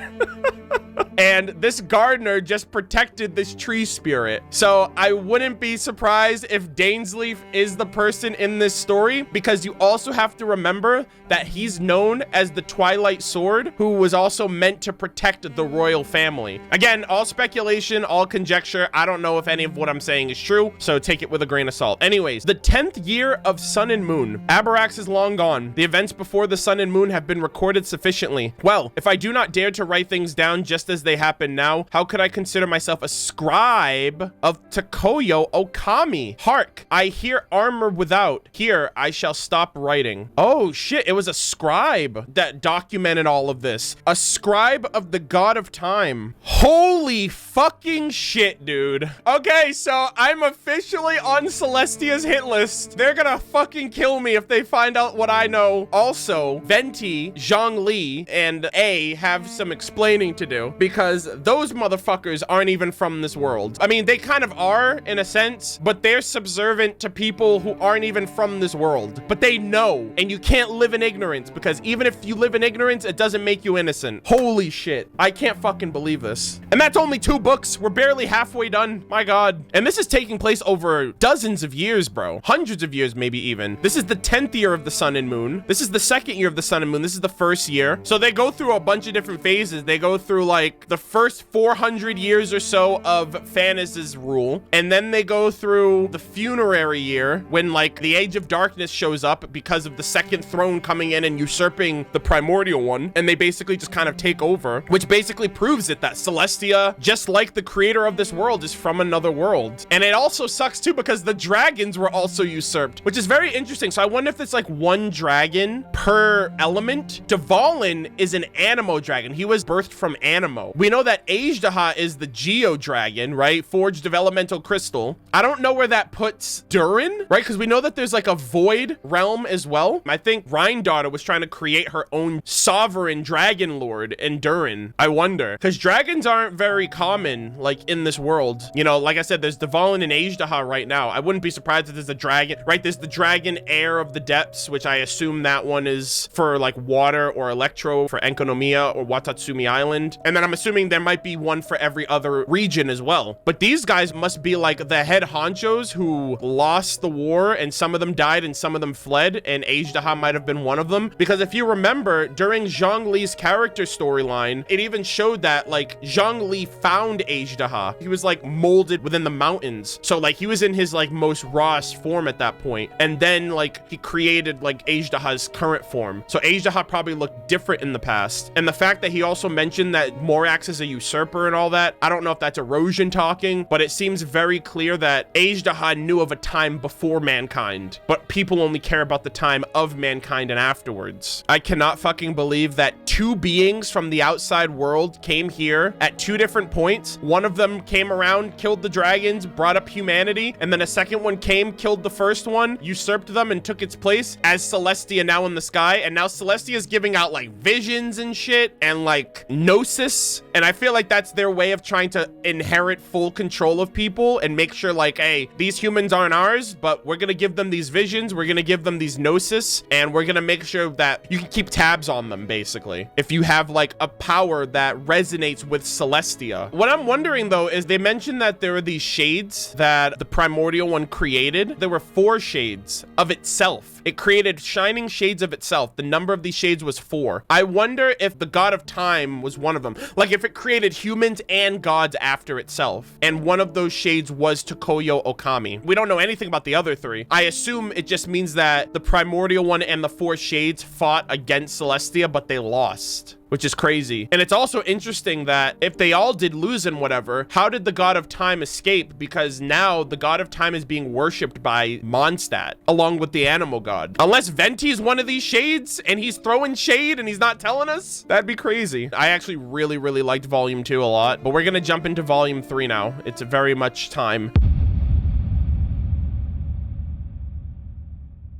And this gardener just protected this tree spirit. So I wouldn't be surprised if Dainsleaf is the person in this story, because you also have to remember that he's known as the Twilight Sword, who was also meant to protect the royal family. Again, all speculation, all conjecture. I don't know if any of what I'm saying is true, so take it with a grain of salt. Anyways, the 10th year of Sun and Moon. Abarax is long gone. The events before the Sun and Moon have been recorded sufficiently. Well, if I do not dare to write things down just as they happen now, how could I consider myself a scribe of Takoyo Okami? Hark, I hear armor without. Here, I shall stop writing. Oh shit, it was a scribe that documented all of this. A scribe of the god of time. Holy fucking shit, dude. Okay, so I'm officially on Celestia's hit list. They're gonna fucking kill me if they find out what I know. Also, Venti, Zhongli, and A have some explaining to do, because those motherfuckers aren't even from this world. I mean, they kind of are in a sense, but they're subservient to people who aren't even from this world. But they know, and you can't live in ignorance, because even if you live in ignorance, it doesn't make you innocent. Holy shit. I can't fucking believe this. And that's only 2 books. We're barely halfway done. My God. And this is taking place over dozens of years, bro. Hundreds of years, maybe even. This is the 10th year of the Sun and Moon. This is the 2nd year of the Sun and Moon. This is the 1st year. So they go through a bunch of different phases. They go through like the first 400 years or so of Phanes' rule. And then they go through the funerary year when like the Age of Darkness shows up because of the second throne coming in and usurping the primordial one. And they basically just kind of take over, which basically proves it that Celestia, just like the creator of this world, is from another world. And it also sucks too because the dragons were also usurped, which is very interesting. So I wonder if it's like 1 dragon per element. Dvalin is an Animo dragon. He was birthed from Animo. We know that Ajdaha is the Geo dragon, right? Forged of elemental crystal. I don't know where that puts Durin, right? Because we know that there's like a void realm as well. I think Rhindaughter was trying to create her own sovereign dragon lord in Durin. I wonder, because dragons aren't very common like in this world. You know, like I said, there's Dvalin and Ajdaha right now. I wouldn't be surprised if there's a dragon, right? There's the dragon heir of the depths, which I assume that one is for like water or electro for Enkonomiya or Watatsumi Island. And then I'm assuming there might be one for every other region as well. But these guys must be like the head honchos who lost the war, and some of them died and some of them fled, and Ajdaha might have been one of them. Because if you remember, during Zhongli's character storyline, it even showed that like Zhongli found Ajdaha. He was like molded within the mountains. So like he was in his like most rawest form at that point. And then like he created like Ajdaha's current form. So Ajdaha probably looked different in the past. And the fact that he also mentioned that Morak acts as a usurper and all that. I don't know if that's erosion talking, but it seems very clear that Ajdahan knew of a time before mankind, but people only care about the time of mankind and afterwards. I cannot fucking believe that two beings from the outside world came here at two different points. One of them came around, killed the dragons, brought up humanity, and then a second one came, killed the first one, usurped them, and took its place as Celestia now in the sky. And now Celestia is giving out like visions and shit and like gnosis. And I feel like that's their way of trying to inherit full control of people and make sure like, hey, these humans aren't ours, but we're gonna give them these visions, we're gonna give them these gnosis, and we're gonna make sure that you can keep tabs on them, basically, if you have like a power that resonates with Celestia. What I'm wondering though is they mentioned that there are these shades that the primordial one created. There were 4 shades of itself. It created shining shades of itself. The number of these shades was 4. I wonder if the god of time was one of them. Like if it created humans and gods after itself, and one of those shades was Tokoyo Okami. We don't know anything about the other 3. I assume it just means that the primordial one and the 4 shades fought against Celestia, but they lost, which is crazy. And it's also interesting that if they all did lose and whatever, how did the god of time escape? Because now the god of time is being worshipped by Mondstadt along with the animal god. Unless Venti is one of these shades and he's throwing shade and he's not telling us, that'd be crazy. I actually really liked volume 2 a lot, but we're gonna jump into volume 3 now. It's very much time.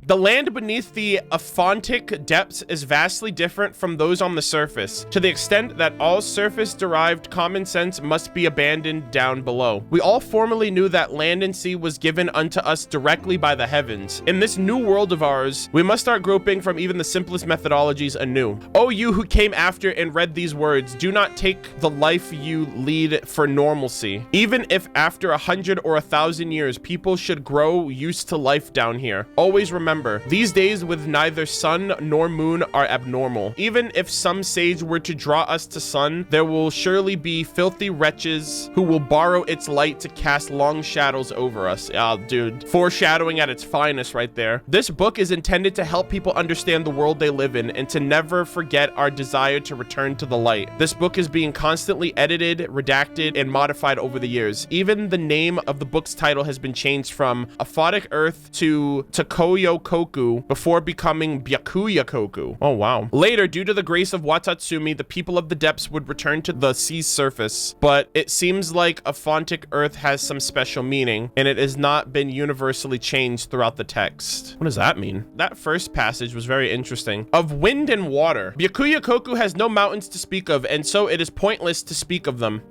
The land beneath the Aphontic depths is vastly different from those on the surface, to the extent that all surface-derived common sense must be abandoned down below. We all formerly knew that land and sea was given unto us directly by the heavens. In this new world of ours, we must start groping from even the simplest methodologies anew. O you who came after and read these words, do not take the life you lead for normalcy. Even if after 100 or 1,000 years, people should grow used to life down here. Always remember, these days with neither sun nor moon are abnormal. Even if some sage were to draw us to sun, there will surely be filthy wretches who will borrow its light to cast long shadows over us. Ah, dude. Foreshadowing at its finest right there. This book is intended to help people understand the world they live in and to never forget our desire to return to the light. This book is being constantly edited, redacted, and modified over the years. Even the name of the book's title has been changed from Aphotic Earth to Tokoyo Koku before becoming Byakuya Koku. Oh, wow. Later, due to the grace of Watatsumi, the people of the depths would return to the sea's surface, but it seems like Aphontic Earth has some special meaning, and it has not been universally changed throughout the text. What does that mean? That first passage was very interesting. Of wind and water. Byakuya Koku has no mountains to speak of, and so it is pointless to speak of them.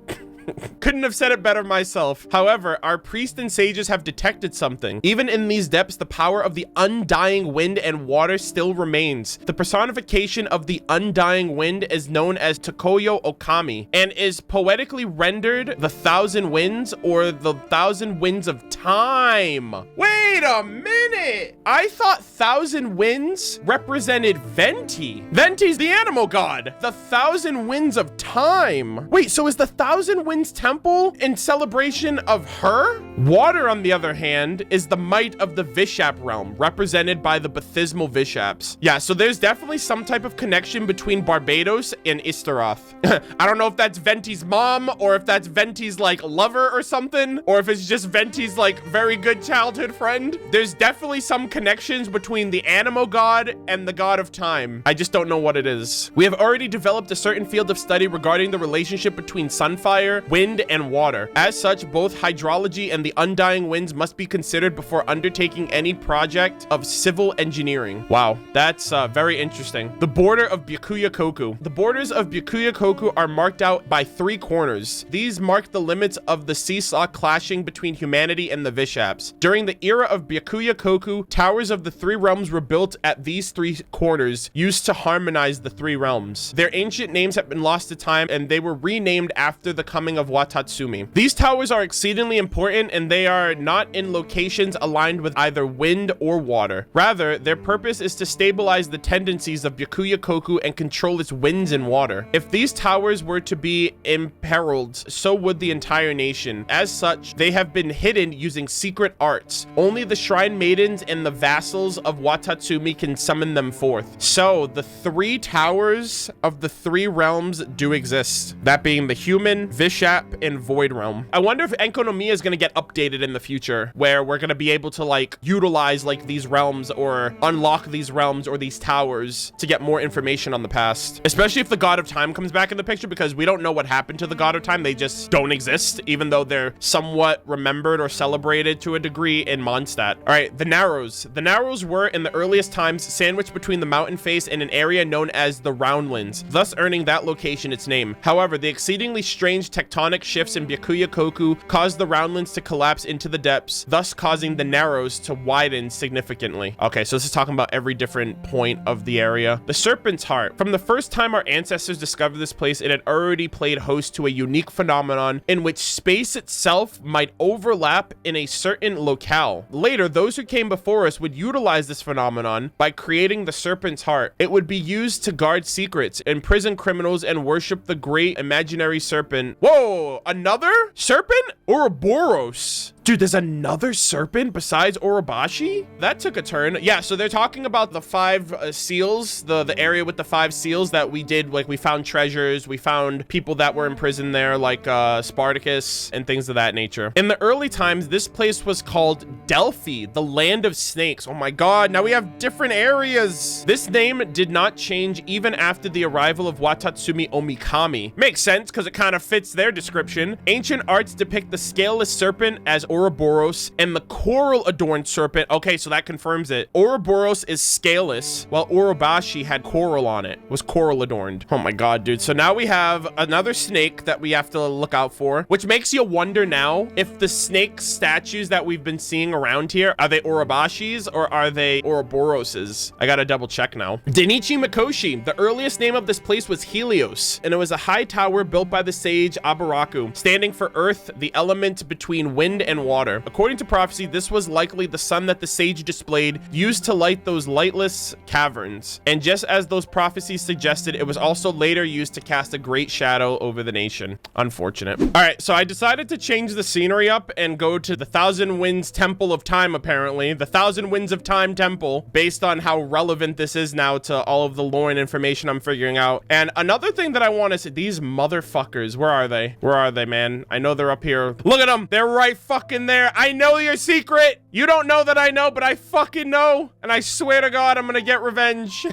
Couldn't have said it better myself. However, our priests and sages have detected something. Even in these depths, the power of the undying wind and water still remains. The personification of the undying wind is known as Tokoyo Okami and is poetically rendered the 1,000 winds or the 1,000 winds of time. Wait a minute. I thought 1,000 winds represented Venti. Venti's the animal god. The 1,000 winds of time. Wait, so is the 1,000 winds temple in celebration of her? Water, on the other hand, is the might of the Vishap realm, represented by the Bathismal Vishaps. Yeah, so there's definitely some type of connection between Barbados and Istaroth. I don't know if that's Venti's mom, or if that's Venti's, like, lover or something, or if it's just Venti's, like, very good childhood friend. There's definitely some connections between the Animo god and the god of time. I just don't know what it is. We have already developed a certain field of study regarding the relationship between sunfire, wind, and water. As such, both hydrology and the undying winds must be considered before undertaking any project of civil engineering. Wow, that's very interesting. The border of Byakuya Koku. The borders of Byakuya Koku are marked out by 3 corners. These mark the limits of the seesaw clashing between humanity and the Vishaps. During the era of Byakuya Koku, towers of the 3 realms were built at these 3 corners, used to harmonize the 3 realms. Their ancient names have been lost to time, and they were renamed after the coming of Watatsumi. These towers are exceedingly important, and they are not in locations aligned with either wind or water. Rather, their purpose is to stabilize the tendencies of Byakuya Koku and control its winds and water. If these towers were to be imperiled, so would the entire nation. As such, they have been hidden using secret arts. Only the shrine maidens maidens and the vassals of Watatsumi can summon them forth. So the 3 towers of the 3 realms do exist, that being the human, Vishap, and Void realm. I wonder if Enkonomiya is going to get updated in the future, where we're going to be able to like utilize like these realms or unlock these realms or these towers to get more information on the past, especially if the God of Time comes back in the picture, because we don't know what happened to the God of Time. They just don't exist, even though they're somewhat remembered or celebrated to a degree in Mondstadt. All right, the Narrows. The Narrows were in the earliest times sandwiched between the mountain face and an area known as the Roundlands, thus earning that location its name. However, the exceedingly strange tectonic shifts in Byakuya Koku caused the Roundlands to collapse into the depths, thus causing the Narrows to widen significantly. Okay, so this is talking about every different point of the area. The Serpent's Heart. From the first time our ancestors discovered this place, it had already played host to a unique phenomenon in which space itself might overlap in a certain locale. Later, those who came before us would utilize this phenomenon by creating the Serpent's Heart. It would be used to guard secrets, imprison criminals, and worship the great imaginary serpent. Whoa, another serpent? Ouroboros. Dude, there's another serpent besides Orobashi? That took a turn. Yeah, so they're talking about the 5 seals, the area with the 5 seals that we did. Like, we found treasures, we found people that were imprisoned there, like Spartacus and things of that nature. In the early times, this place was called Delphi, the land of snakes. Oh my god, now we have different areas. This name did not change even after the arrival of Watatsumi Omikami. Makes sense, because it kind of fits their description. Ancient arts depict the scaleless serpent as Ouroboros and the coral-adorned serpent. Okay, so that confirms it. Ouroboros is scaleless, while Orobashi had coral on it. Was coral-adorned. Oh my god, dude. So now we have another snake that we have to look out for, which makes you wonder now if the snake statues that we've been seeing around here, are they Orobashis or are they Ouroboroses? I gotta double check now. Denichi Mikoshi. The earliest name of this place was Helios, and it was a high tower built by the sage Abaraku, standing for earth, the element between wind and water. According to prophecy, this was likely the sun that the sage displayed, used to light those lightless caverns. And just as those prophecies suggested, it was also later used to cast a great shadow over the nation. Unfortunate. All right, so I decided to change the scenery up and go to the Thousand Winds Temple of Time, apparently. The Thousand Winds of Time Temple, based on how relevant this is now to all of the lore and information I'm figuring out. And another thing that I want to say, these motherfuckers, where are they? Where are they, man? I know they're up here. Look at them. They're right fucking there. I know your secret. You don't know that I know, but I fucking know. And I swear to God, I'm gonna get revenge.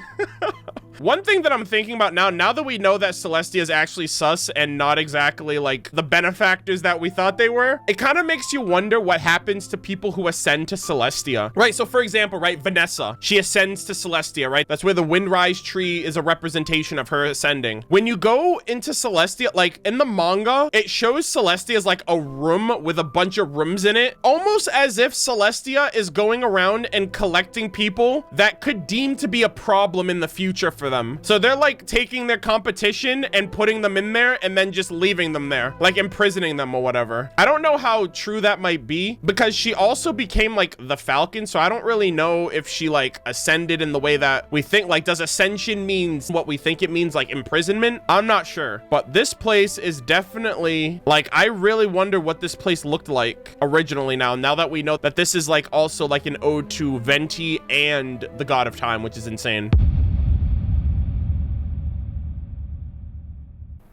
One thing that I'm thinking about now that we know that Celestia is actually sus and not exactly like the benefactors that we thought they were, it kind of makes you wonder what happens to people who ascend to Celestia. Right, so for example, right, Vanessa, she ascends to Celestia, right? That's where the Windrise tree is a representation of her ascending. When you go into Celestia, like in the manga, it shows Celestia as like a room with a bunch of rooms in it, almost as if Celestia is going around and collecting people that could deem to be a problem in the future for them. So they're like taking their competition and putting them in there and then just leaving them there, like imprisoning them or whatever. I don't know how true that might be, because she also became like the Falcon, so I don't really know if she like ascended in the way that we think. Like, does ascension means what we think it means, like imprisonment? I'm not sure, but this place is definitely like, I really wonder what this place looked like originally now that we know that this is like also like an ode to Venti and the God of Time, which is insane.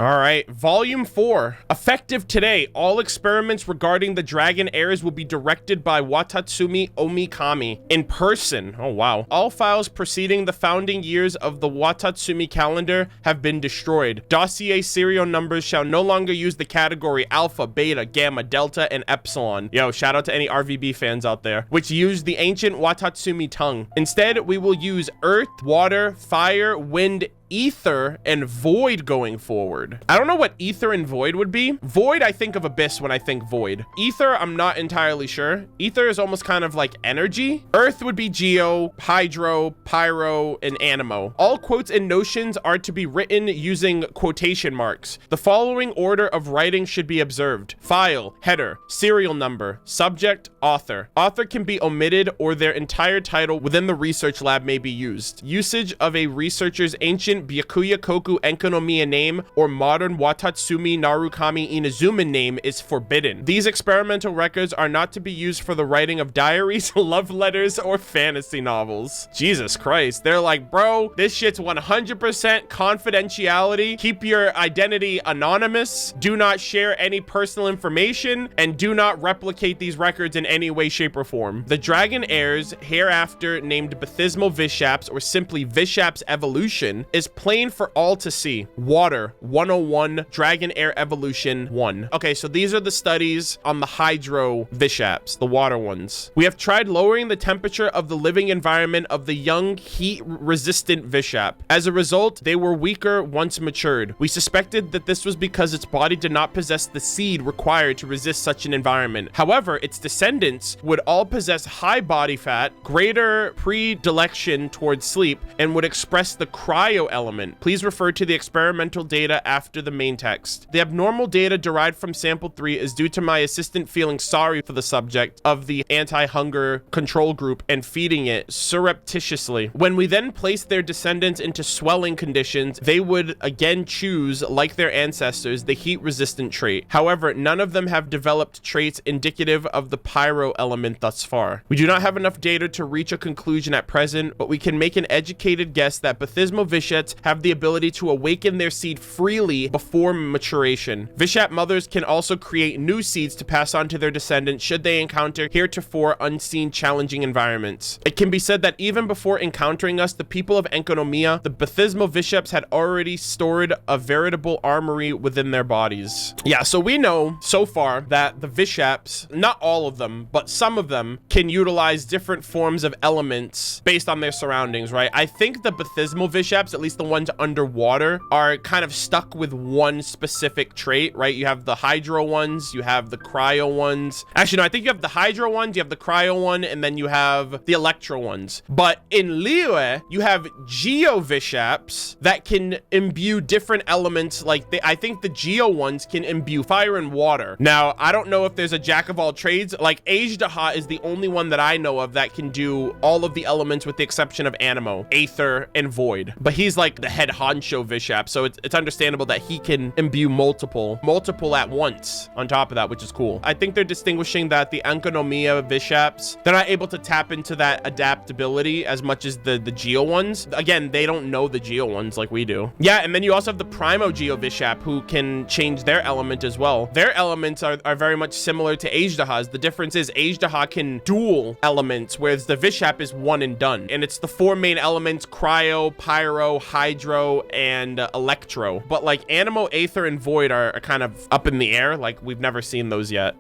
All right, Volume 4. Effective today, all experiments regarding the Dragon Heirs will be directed by Watatsumi Omikami in person. Oh, wow. All files preceding the founding years of the Watatsumi calendar have been destroyed. Dossier serial numbers shall no longer use the category Alpha, Beta, Gamma, Delta, and Epsilon. Yo, shout out to any RVB fans out there, which use the ancient Watatsumi tongue. Instead, we will use Earth, Water, Fire, Wind, Ether, and Void going forward. I don't know what Ether and Void would be. Void, I think of Abyss when I think Void. Ether, I'm not entirely sure. Ether is almost kind of like energy. Earth would be Geo, Hydro, Pyro, and Animo. All quotes and notions are to be written using quotation marks. The following order of writing should be observed: file, header, serial number, subject, author. Author can be omitted or their entire title within the research lab may be used. Usage of a researcher's ancient ancient Byakuya Koku Enkonomiya name or modern Watatsumi Narukami Inazuma name is forbidden. These experimental records are not to be used for the writing of diaries, love letters, or fantasy novels. Jesus Christ. They're like, bro, this shit's 100% confidentiality. Keep your identity anonymous. Do not share any personal information, and do not replicate these records in any way, shape, or form. The dragon heirs, hereafter named Bathysmal Vishaps, or simply Vishaps Evolution, is plain for all to see. Water 101, Dragon Heir Evolution 1. Okay, so these are the studies on the Hydro Vishaps, the water ones. We have tried lowering the temperature of the living environment of the young heat-resistant Vishap. As a result, they were weaker once matured. We suspected that this was because its body did not possess the seed required to resist such an environment. However, its descendants would all possess high body fat, greater predilection towards sleep, and would express the cryo element. Please refer to the experimental data after the main text. The abnormal data derived from sample 3 is due to my assistant feeling sorry for the subject of the anti-hunger control group and feeding it surreptitiously. When we then placed their descendants into swelling conditions, they would again choose, like their ancestors, the heat-resistant trait. However, none of them have developed traits indicative of the pyro element thus far. We do not have enough data to reach a conclusion at present, but we can make an educated guess that Bathysmal Vishets have the ability to awaken their seed freely before maturation. Vishap mothers can also create new seeds to pass on to their descendants should they encounter heretofore unseen challenging environments. It can be said that even before encountering us, the people of Enkonomiya, the Bathysmal Vishaps had already stored a veritable armory within their bodies. Yeah, so we know so far that the Vishaps, not all of them, but some of them, can utilize different forms of elements based on their surroundings, right? I think the Bathysmal Vishaps, at least the ones underwater, are kind of stuck with one specific trait, right? You have the Hydro ones, you have the Cryo ones. Actually, no, I think you have the Hydro ones, you have the Cryo one, and then you have the Electro ones. But in Liyue, you have Geo Vishaps that can imbue different elements. Like, I think the Geo ones can imbue fire and water. Now, I don't know if there's a jack of all trades. Like, Ajdaha is the only one that I know of that can do all of the elements with the exception of Anemo, Aether, and Void. But he's like the head honcho Vishap, so it's understandable that he can imbue multiple at once on top of that, which is cool. I think they're distinguishing that the Enkonomiya Vishaps, they're not able to tap into that adaptability as much as the Geo ones. Again, they don't know the Geo ones like we do. Yeah, and then you also have the Primo Geo Vishap who can change their element as well. Their elements are very much similar to Ajdaha's. The difference is Ajdaha can dual elements, whereas the Vishap is one and done. And it's the four main elements: Cryo, Pyro, Hydro, and Electro. But like Anemo, Aether, and Void are kind of up in the air. Like, we've never seen those yet.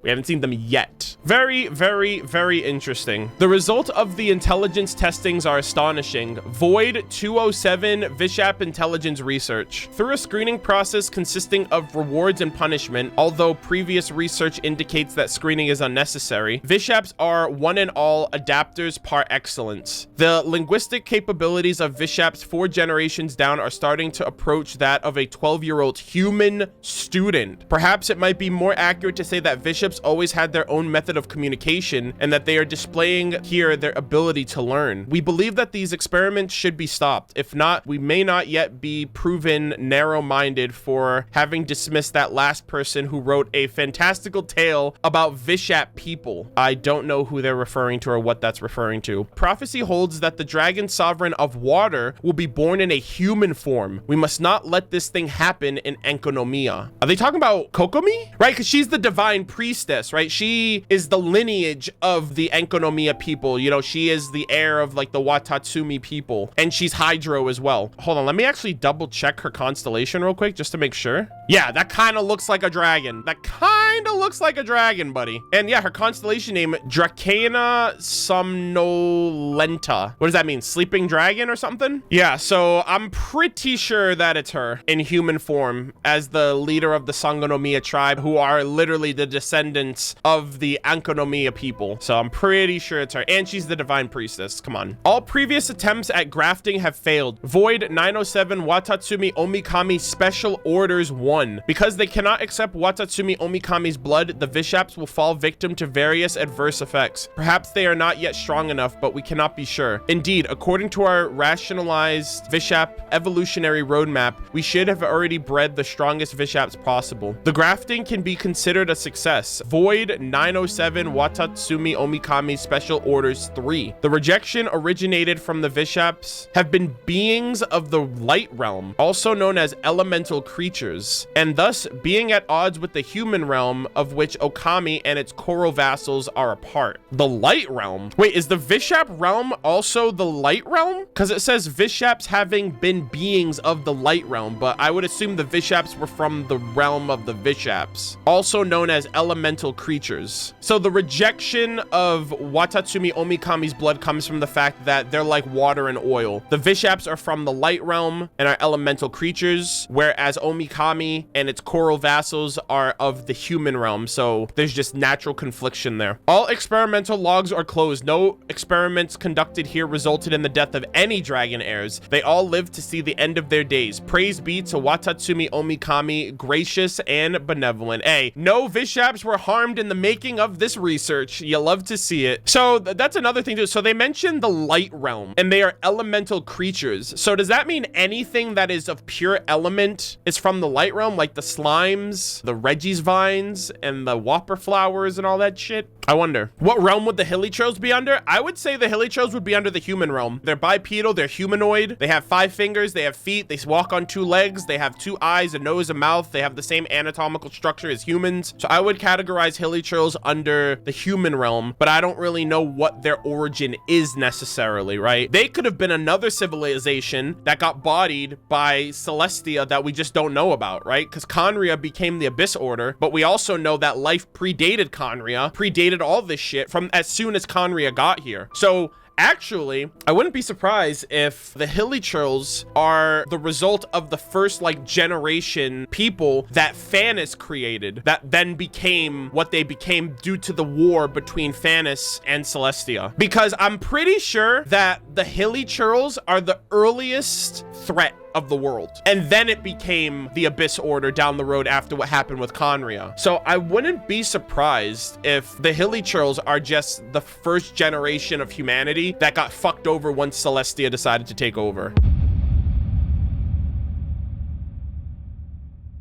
We haven't seen them yet. Very, very, very interesting. The result of the intelligence testings are astonishing. Void 207 Vishap Intelligence Research. Through a screening process consisting of rewards and punishment, although previous research indicates that screening is unnecessary, Vishaps are one and all adapters par excellence. The linguistic capabilities of Vishaps 4 generations down are starting to approach that of a 12-year-old human student. Perhaps it might be more accurate to say that Vishaps always had their own method of communication and that they are displaying here their ability to learn. We believe that these experiments should be stopped. If not, we may not yet be proven narrow-minded for having dismissed that last person who wrote a fantastical tale about Vishap people. I don't know who they're referring to or what that's referring to. Prophecy holds that the dragon sovereign of water will be born in a human form. We must not let this thing happen in Enkonomiya. Are they talking about Kokomi? Right, because she's the divine priestess, right? She is the lineage of the Enkonomiya people. You know, she is the heir of like the Watatsumi people, and she's Hydro as well. Hold on, let me actually double check her constellation real quick just to make sure. Yeah, that kind of looks like a dragon. That kind of looks like a dragon, buddy. And yeah, her constellation name, Dracana Somnolenta. What does that mean? Sleeping dragon or something? Yeah, so I'm pretty sure that it's her in human form as the leader of the Sangonomiya tribe, who are literally the descendants of the Enkonomiya people. So I'm pretty sure it's her. And she's the divine priestess. Come on. All previous attempts at grafting have failed. Void 907 Watatsumi Omikami Special Orders 1. 1. Because they cannot accept Watatsumi Omikami's blood, the Vishaps will fall victim to various adverse effects. Perhaps they are not yet strong enough, but we cannot be sure. Indeed, according to our rationalized Vishap evolutionary roadmap, we should have already bred the strongest Vishaps possible. The grafting can be considered a success. Void 907 Watatsumi Omikami Special Orders 3. The rejection originated from the Vishaps have been beings of the light realm, also known as elemental creatures, and thus being at odds with the human realm of which Okami and its Koro vassals are a part. The light realm? Wait, is the Vishap realm also the light realm? Because it says Vishaps having been beings of the light realm, but I would assume the Vishaps were from the realm of the Vishaps, also known as elemental creatures. So the rejection of Watatsumi Omikami's blood comes from the fact that they're like water and oil. The Vishaps are from the light realm and are elemental creatures, whereas Omikami and its Koro vassals are of the human realm, so there's just natural confliction there. All experimental logs are closed. No experiments conducted here resulted in the death of any dragon heirs. They all lived to see the end of their days. Praise be to Watatsumi Omikami, gracious and benevolent. Hey, no Vishaps were harmed in the making of this research. You love to see it. So that's another thing too. So they mentioned the light realm and they are elemental creatures. So does that mean anything that is of pure element is from the light realm, like the slimes, the Reggie's vines, and the whopper flowers and all that shit? I wonder. What realm would the Hilichurls be under? I would say the Hilichurls would be under the human realm. They're bipedal, they're humanoid, they have 5 fingers, they have feet, they walk on 2 legs, they have 2 eyes, a nose, a mouth, they have the same anatomical structure as humans. So I would categorize Hilichurls under the human realm, but I don't really know what their origin is necessarily, right? They could have been another civilization that got bodied by Celestia that we just don't know about, right? Because Conria became the Abyss Order, but we also know that life predated Conria, predated all this shit from as soon as Conria got here. So actually, I wouldn't be surprised if the Hilichurls are the result of the first like generation people that Fanis created that then became what they became due to the war between Fanis and Celestia. Because I'm pretty sure that the Hilichurls are the earliest threat of the world, and then it became the Abyss Order down the road after what happened with Conria. So I wouldn't be surprised if the Hilichurls are just the first generation of humanity that got fucked over once Celestia decided to take over.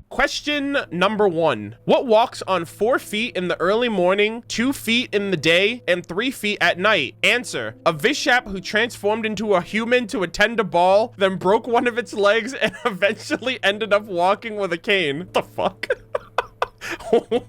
Question number 1. What walks on 4 feet in the early morning, 2 feet in the day, and 3 feet at night? Answer: a Vishap who transformed into a human to attend a ball, then broke one of its legs and eventually ended up walking with a cane. What the fuck?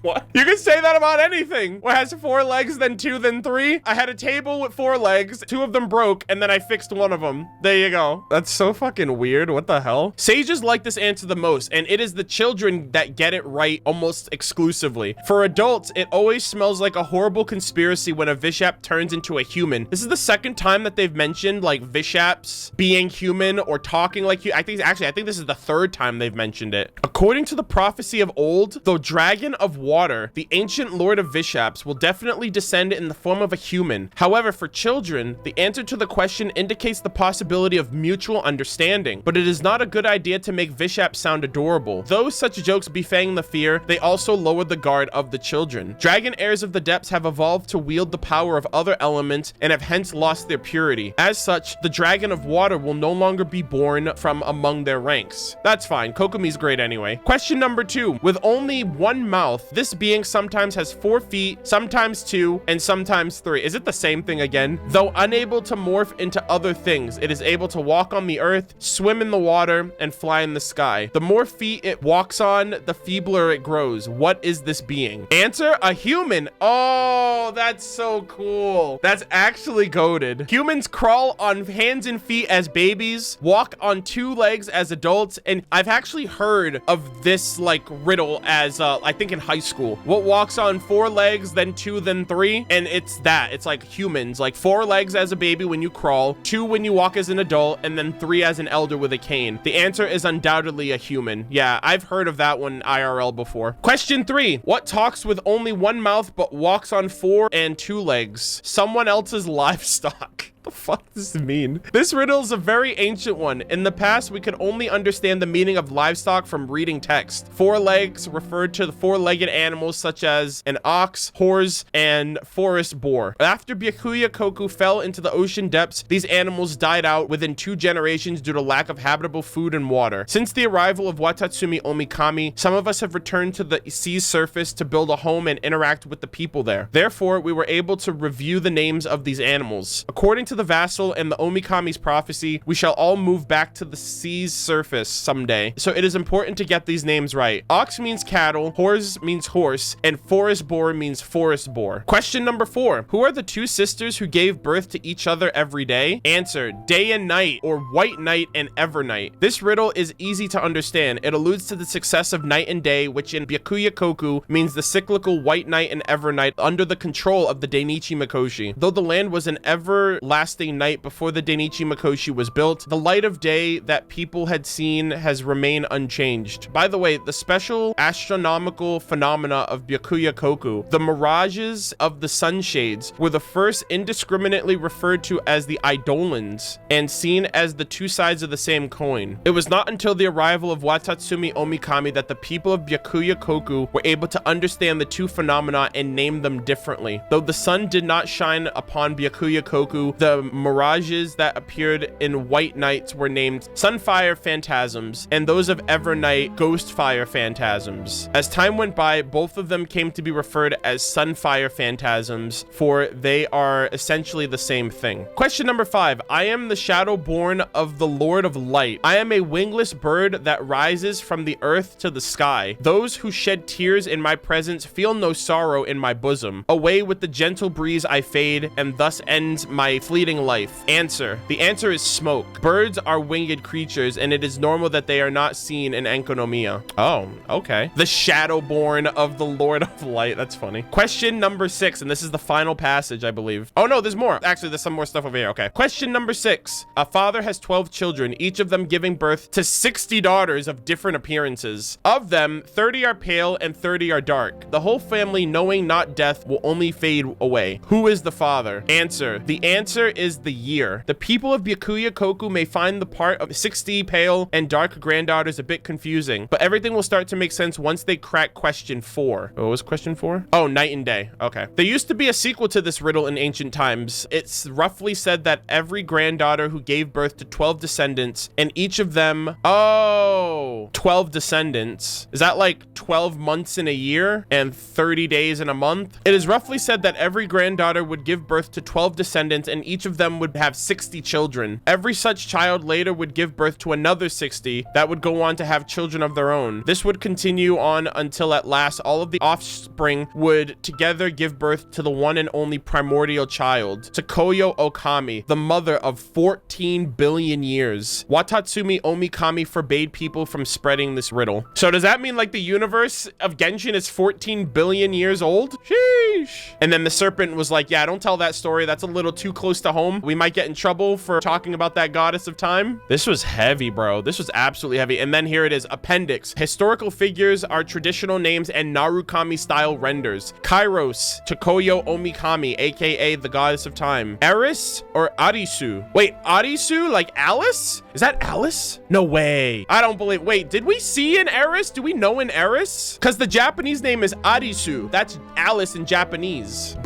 What? You can say that about anything. What has 4 legs, then 2, then 3? I had a table with 4 legs, 2 of them broke, and then I fixed one of them. There you go. That's so fucking weird. What the hell? Sages like this answer the most, and it is the children that get it right almost exclusively. For adults, it always smells like a horrible conspiracy when a Vishap turns into a human. This is the 2nd time that they've mentioned like Vishaps being human or talking like you. I think this is the 3rd time they've mentioned it. According to the prophecy of old, the dragon of water, the ancient lord of Vishaps, will definitely descend in the form of a human. However, for children, the answer to the question indicates the possibility of mutual understanding, but it is not a good idea to make Vishaps sound adorable. Though such jokes befang the fear, they also lower the guard of the children. Dragon heirs of the depths have evolved to wield the power of other elements and have hence lost their purity. As such, the dragon of water will no longer be born from among their ranks. That's fine. Kokomi's great anyway. Question number 2. With only 1 mouth, this being sometimes has 4 feet, sometimes 2, and sometimes 3. Is it the same thing again? Though unable to morph into other things, it is able to walk on the earth, swim in the water, and fly in the sky. The more feet it walks on, the feebler it grows. What is this being? Answer: a human. Oh, that's so cool. That's actually goated. Humans crawl on hands and feet as babies, walk on 2 legs as adults, and I've actually heard of this like riddle as I think in high school. What walks on 4 legs, then 2, then 3? And it's like humans, like 4 legs as a baby when you crawl, 2 when you walk as an adult, and then 3 as an elder with a cane. The answer is undoubtedly a human. Yeah, I've heard of that one IRL before. Question 3. What talks with only 1 mouth but walks on 4 and 2 legs? Someone else's livestock. The fuck does this mean? This riddle is a very ancient one. In the past, we could only understand the meaning of livestock from reading text. Four legs referred to the four-legged animals such as an ox, horse, and forest boar. After Byakuya Koku fell into the ocean depths, these animals died out within 2 generations due to lack of habitable food and water. Since the arrival of Watatsumi Omikami, some of us have returned to the sea's surface to build a home and interact with the people there. Therefore, we were able to review the names of these animals. According to the vassal and the Omikami's prophecy, we shall all move back to the sea's surface someday. So it is important to get these names right. Ox means cattle, horse means horse, and forest boar means forest boar. Question number 4. Who are the 2 sisters who gave birth to each other every day? Answer: Day and Night, or White Night and Evernight. This riddle is easy to understand. It alludes to the success of night and day, which in Byakuya Koku means the cyclical white night and evernight under the control of the Dainichi Mikoshi. Though the land was an everlasting night before the Dainichi Mikoshi was built, the light of day that people had seen has remained unchanged. By the way, the special astronomical phenomena of Byakuya Koku, the mirages of the sunshades, were the first indiscriminately referred to as the eidolons and seen as the 2 sides of the same coin. It was not until the arrival of Watatsumi Omikami that the people of Byakuya Koku were able to understand the 2 phenomena and name them differently. Though the sun did not shine upon Byakuya Koku, the mirages that appeared in white nights were named Sunfire Phantasms, and those of Evernight Ghostfire Phantasms. As time went by, both of them came to be referred as Sunfire Phantasms, for they are essentially the same thing. Question number 5. I am the shadow born of the Lord of Light. I am a wingless bird that rises from the earth to the sky. Those who shed tears in my presence feel no sorrow in my bosom. Away with the gentle breeze I fade, and thus ends my fleeting life. Answer. The answer is smoke. Birds are winged creatures, and it is normal that they are not seen in Enkonomiya. Oh, okay. The shadow born of the Lord of Light. That's funny. Question number 6, and this is the final passage, I believe. Oh no, there's more. Actually, there's some more stuff over here. Okay. Question number 6. A father has 12 children, each of them giving birth to 60 daughters of different appearances. Of them, 30 are pale and 30 are dark. The whole family, knowing not death, will only fade away. Who is the father? Answer. The answer is the year. The people of Byakuya Koku may find the part of 60 pale and dark granddaughters a bit confusing, but everything will start to make sense once they crack question 4. What was question 4? Oh, night and day. Okay. There used to be a sequel to this riddle in ancient times. It's roughly said that every granddaughter who gave birth to 12 descendants, and each of them, 12 descendants. Is that like 12 months in a year and 30 days in a month? It is roughly said that every granddaughter would give birth to 12 descendants, and each of them would have 60 children. Every such child later would give birth to another 60 that would go on to have children of their own. This would continue on until at last all of the offspring would together give birth to the one and only primordial child, Takoyo Okami, the mother of 14 billion years. Watatsumi Omikami forbade people from spreading this riddle. So does that mean like the universe of Genshin is 14 billion years old? Sheesh. And then the serpent was like, yeah, don't tell that story. That's a little too close to home. We might get in trouble for talking about that goddess of time. This was heavy, bro. This was absolutely heavy. And then here it is, appendix. Historical figures are traditional names and Narukami style renders. Kairos, Takoyo Omikami, aka the goddess of time. Eris or Arisu? Wait, Arisu like Alice? Is that Alice? No way. I don't believe. Wait, did we see an Eris? Do we know an Eris? Because the Japanese name is Arisu. That's Alice in Japanese.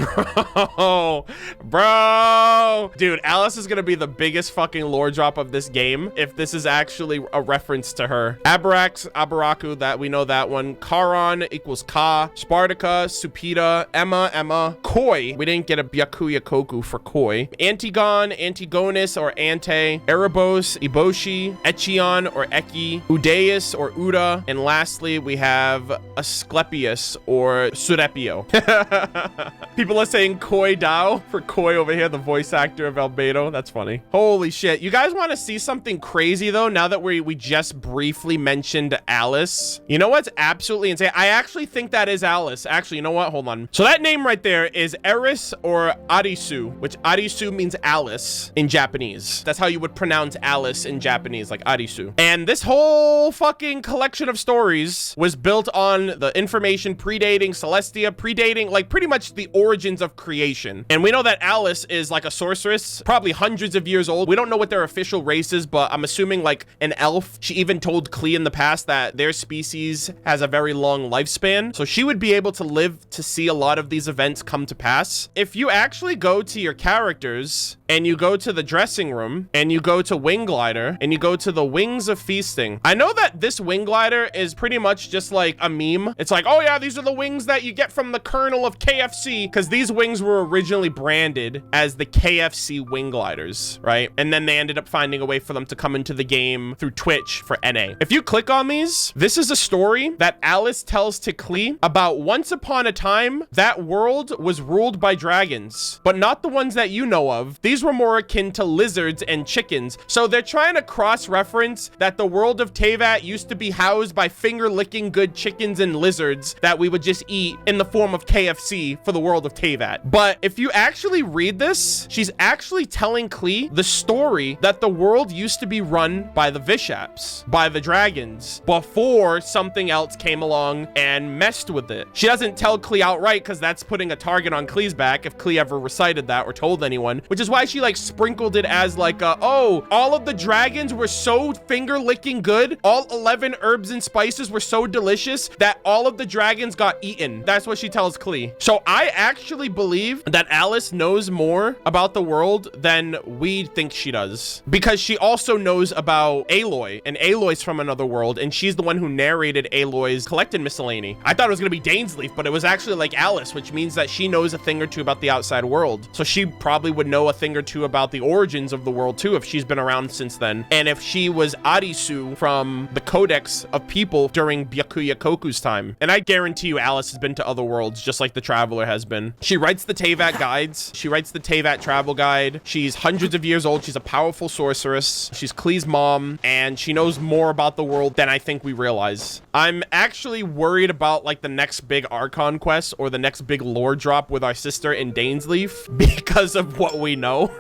Bro. Dude, Alice is gonna be the biggest fucking lore drop of this game if this is actually a reference to her. Abarax, Abaraku, that we know that one. Charon equals Ka. Spartaka, Supita, Emma, Koi. We didn't get a Byakuya Koku for Koi. Antigone, Antigonus or Ante. Erebos, Iboshi, Echion or Eki. Udeus or Uda. And lastly, we have Asclepius or Surepio. People are saying Koi Dao for Koi over here, the voice actor of Albedo. That's funny. Holy shit. You guys want to see something crazy though, now that we just briefly mentioned Alice? You know what's absolutely insane? I actually think that is Alice. Actually, you know what? Hold on. So that name right there is Eris or Arisu, which Arisu means Alice in Japanese. That's how you would pronounce Alice in Japanese, like Arisu. And this whole fucking collection of stories was built on the information predating Celestia, predating like pretty much the origins of creation. And we know that Alice is like a sorceress sorceress, probably hundreds of years old. We don't know what their official race is, but I'm assuming like an elf. She even told Klee in the past that their species has a very long lifespan. So she would be able to live to see a lot of these events come to pass. If you actually go to your characters and you go to the dressing room and you go to Wing Glider and you go to the Wings of Feasting, I know that this Wing Glider is pretty much just like a meme. It's like, oh yeah, these are the wings that you get from the kernel of KFC, because these wings were originally branded as the KFC Wing Gliders, right? And then they ended up finding a way for them to come into the game through Twitch for NA. If you click on these, this is a story that Alice tells to Klee about once upon a time, that world was ruled by dragons, but not the ones that you know of. These were more akin to lizards and chickens. So they're trying to cross-reference that the world of Teyvat used to be housed by finger-licking good chickens and lizards that we would just eat in the form of KFC for the world of Teyvat. But if you actually read this, she's actually telling Klee the story that the world used to be run by the Vishaps, by the dragons, before something else came along and messed with it. She doesn't tell Klee outright because that's putting a target on Klee's back if Klee ever recited that or told anyone, which is why she like sprinkled it as like, oh, all of the dragons were so finger-licking good, all 11 herbs and spices were so delicious that all of the dragons got eaten. That's what she tells Klee. So I actually believe that Alice knows more about the world than we think she does, because she also knows about Aloy, and Aloy's from another world, and she's the one who narrated Aloy's collected miscellany. I thought it was gonna be Dainsleif, but it was actually like Alice, which means that she knows a thing or two about the outside world. So she probably would know a thing or two about the origins of the world too, if she's been around since then. And if she was Arisu from the Codex of People during Byakuya Koku's time. And I guarantee you Alice has been to other worlds, just like the Traveler has been. She writes the Teyvat guides. She writes the Teyvat travel guide. She's hundreds of years old. She's a powerful sorceress. She's Klee's mom, and she knows more about the world than I think we realize. I'm actually worried about like the next big Archon quest or the next big lore drop with our sister in Dainsleif because of what we know.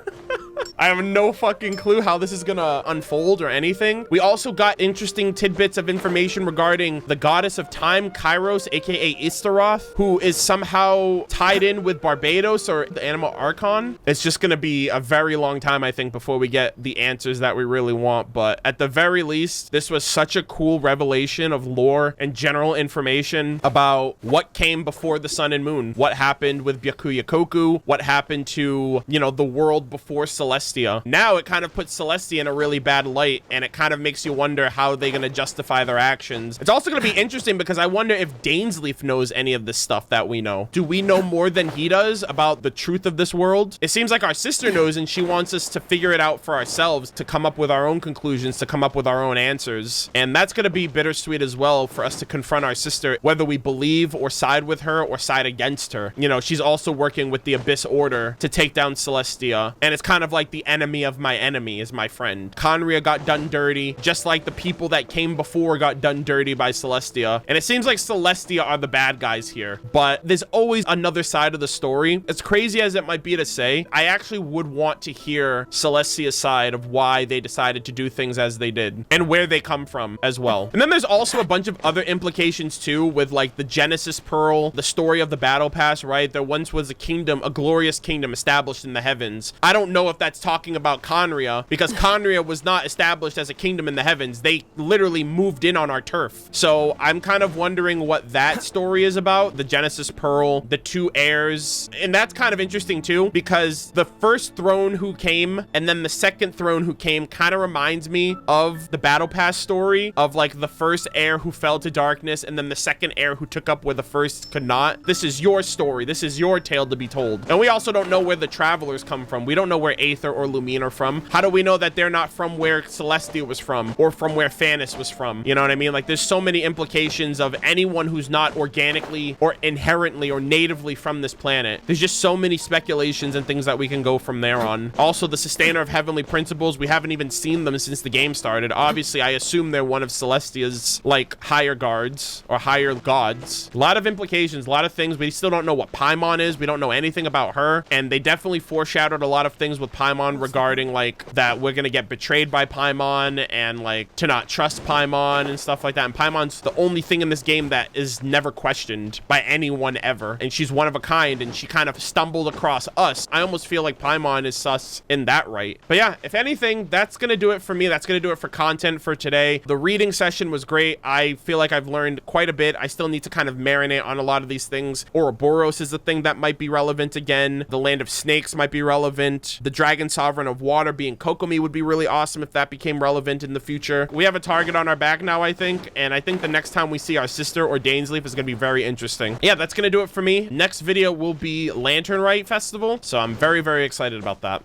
I have no fucking clue how this is gonna unfold or anything. We also got interesting tidbits of information regarding the goddess of time, Kairos, aka Istaroth, who is somehow tied in with Barbados or the Animal Archon. It's just gonna be a very long time, I think, before we get the answers that we really want. But at the very least, this was such a cool revelation of lore and general information about what came before the sun and moon, what happened with Byakuya Koku, what happened to, you know, the world before Celestia. Now it kind of puts Celestia in a really bad light, and it kind of makes you wonder how they're going to justify their actions. It's also going to be interesting because I wonder if Dainsleif knows any of this stuff that we know. Do we know more than he does about the truth of this world? It seems like our sister knows, and she wants us to figure it out for ourselves, to come up with our own conclusions, to come up with our own answers. And that's going to be bittersweet as well for us to confront our sister, whether we believe or side with her or side against her. You know, she's also working with the Abyss Order to take down Celestia, and it's kind of like the enemy of my enemy is my friend. Conria got done dirty, just like the people that came before got done dirty by Celestia. And it seems like Celestia are the bad guys here, but there's always another side of the story. As crazy as it might be to say, I actually would want to hear Celestia's side of why they decided to do things as they did and where they come from as well. And then there's also a bunch of other implications too, with like the Genesis Pearl, the story of the Battle Pass, right? There once was a kingdom, a glorious kingdom established in the heavens. I don't know if that's talking about Conria, because Conria was not established as a kingdom in the heavens. They literally moved in on our turf. So I'm kind of wondering what that story is about, the Genesis Pearl, the two heirs. And that's kind of interesting too, because the first throne who came and then the second throne who came kind of reminds me of the Battle Pass story of like the first heir who fell to darkness and then the second heir who took up where the first could not. This is your story. This is your tale to be told. And we also don't know where the travelers come from. We don't know where Aether or Lumine are from. How do we know that they're not from where Celestia was from or from where Phanis was from? You know what I mean? Like there's so many implications of anyone who's not organically or inherently or natively from this planet. There's just so many speculations and things that we can go from there on. Also, the Sustainer of Heavenly Principles, we haven't even seen them since the game started. Obviously, I assume they're one of Celestia's like higher guards or higher gods. A lot of implications, a lot of things. We still don't know what Paimon is. We don't know anything about her. And they definitely foreshadowed a lot of things with Paimon Paimon regarding like that we're gonna get betrayed by Paimon and like to not trust Paimon and stuff like that. And Paimon's the only thing in this game that is never questioned by anyone ever, and she's one of a kind, and she kind of stumbled across us. I almost feel like Paimon is sus in that right. But yeah, if anything, that's gonna do it for me. That's gonna do it for content for today. The reading session was great. I feel like I've learned quite a bit. I still need to kind of marinate on a lot of these things. Ouroboros is the thing that might be relevant again. The Land of Snakes might be relevant. The Dragon Sovereign of Water being Kokomi would be really awesome if that became relevant in the future. We have a target on our back now, I think, and I think the next time we see our sister or Dainsleif is gonna be very interesting. Yeah, that's gonna do it for me. Next video will be Lantern Rite Festival, so I'm very, very excited about that.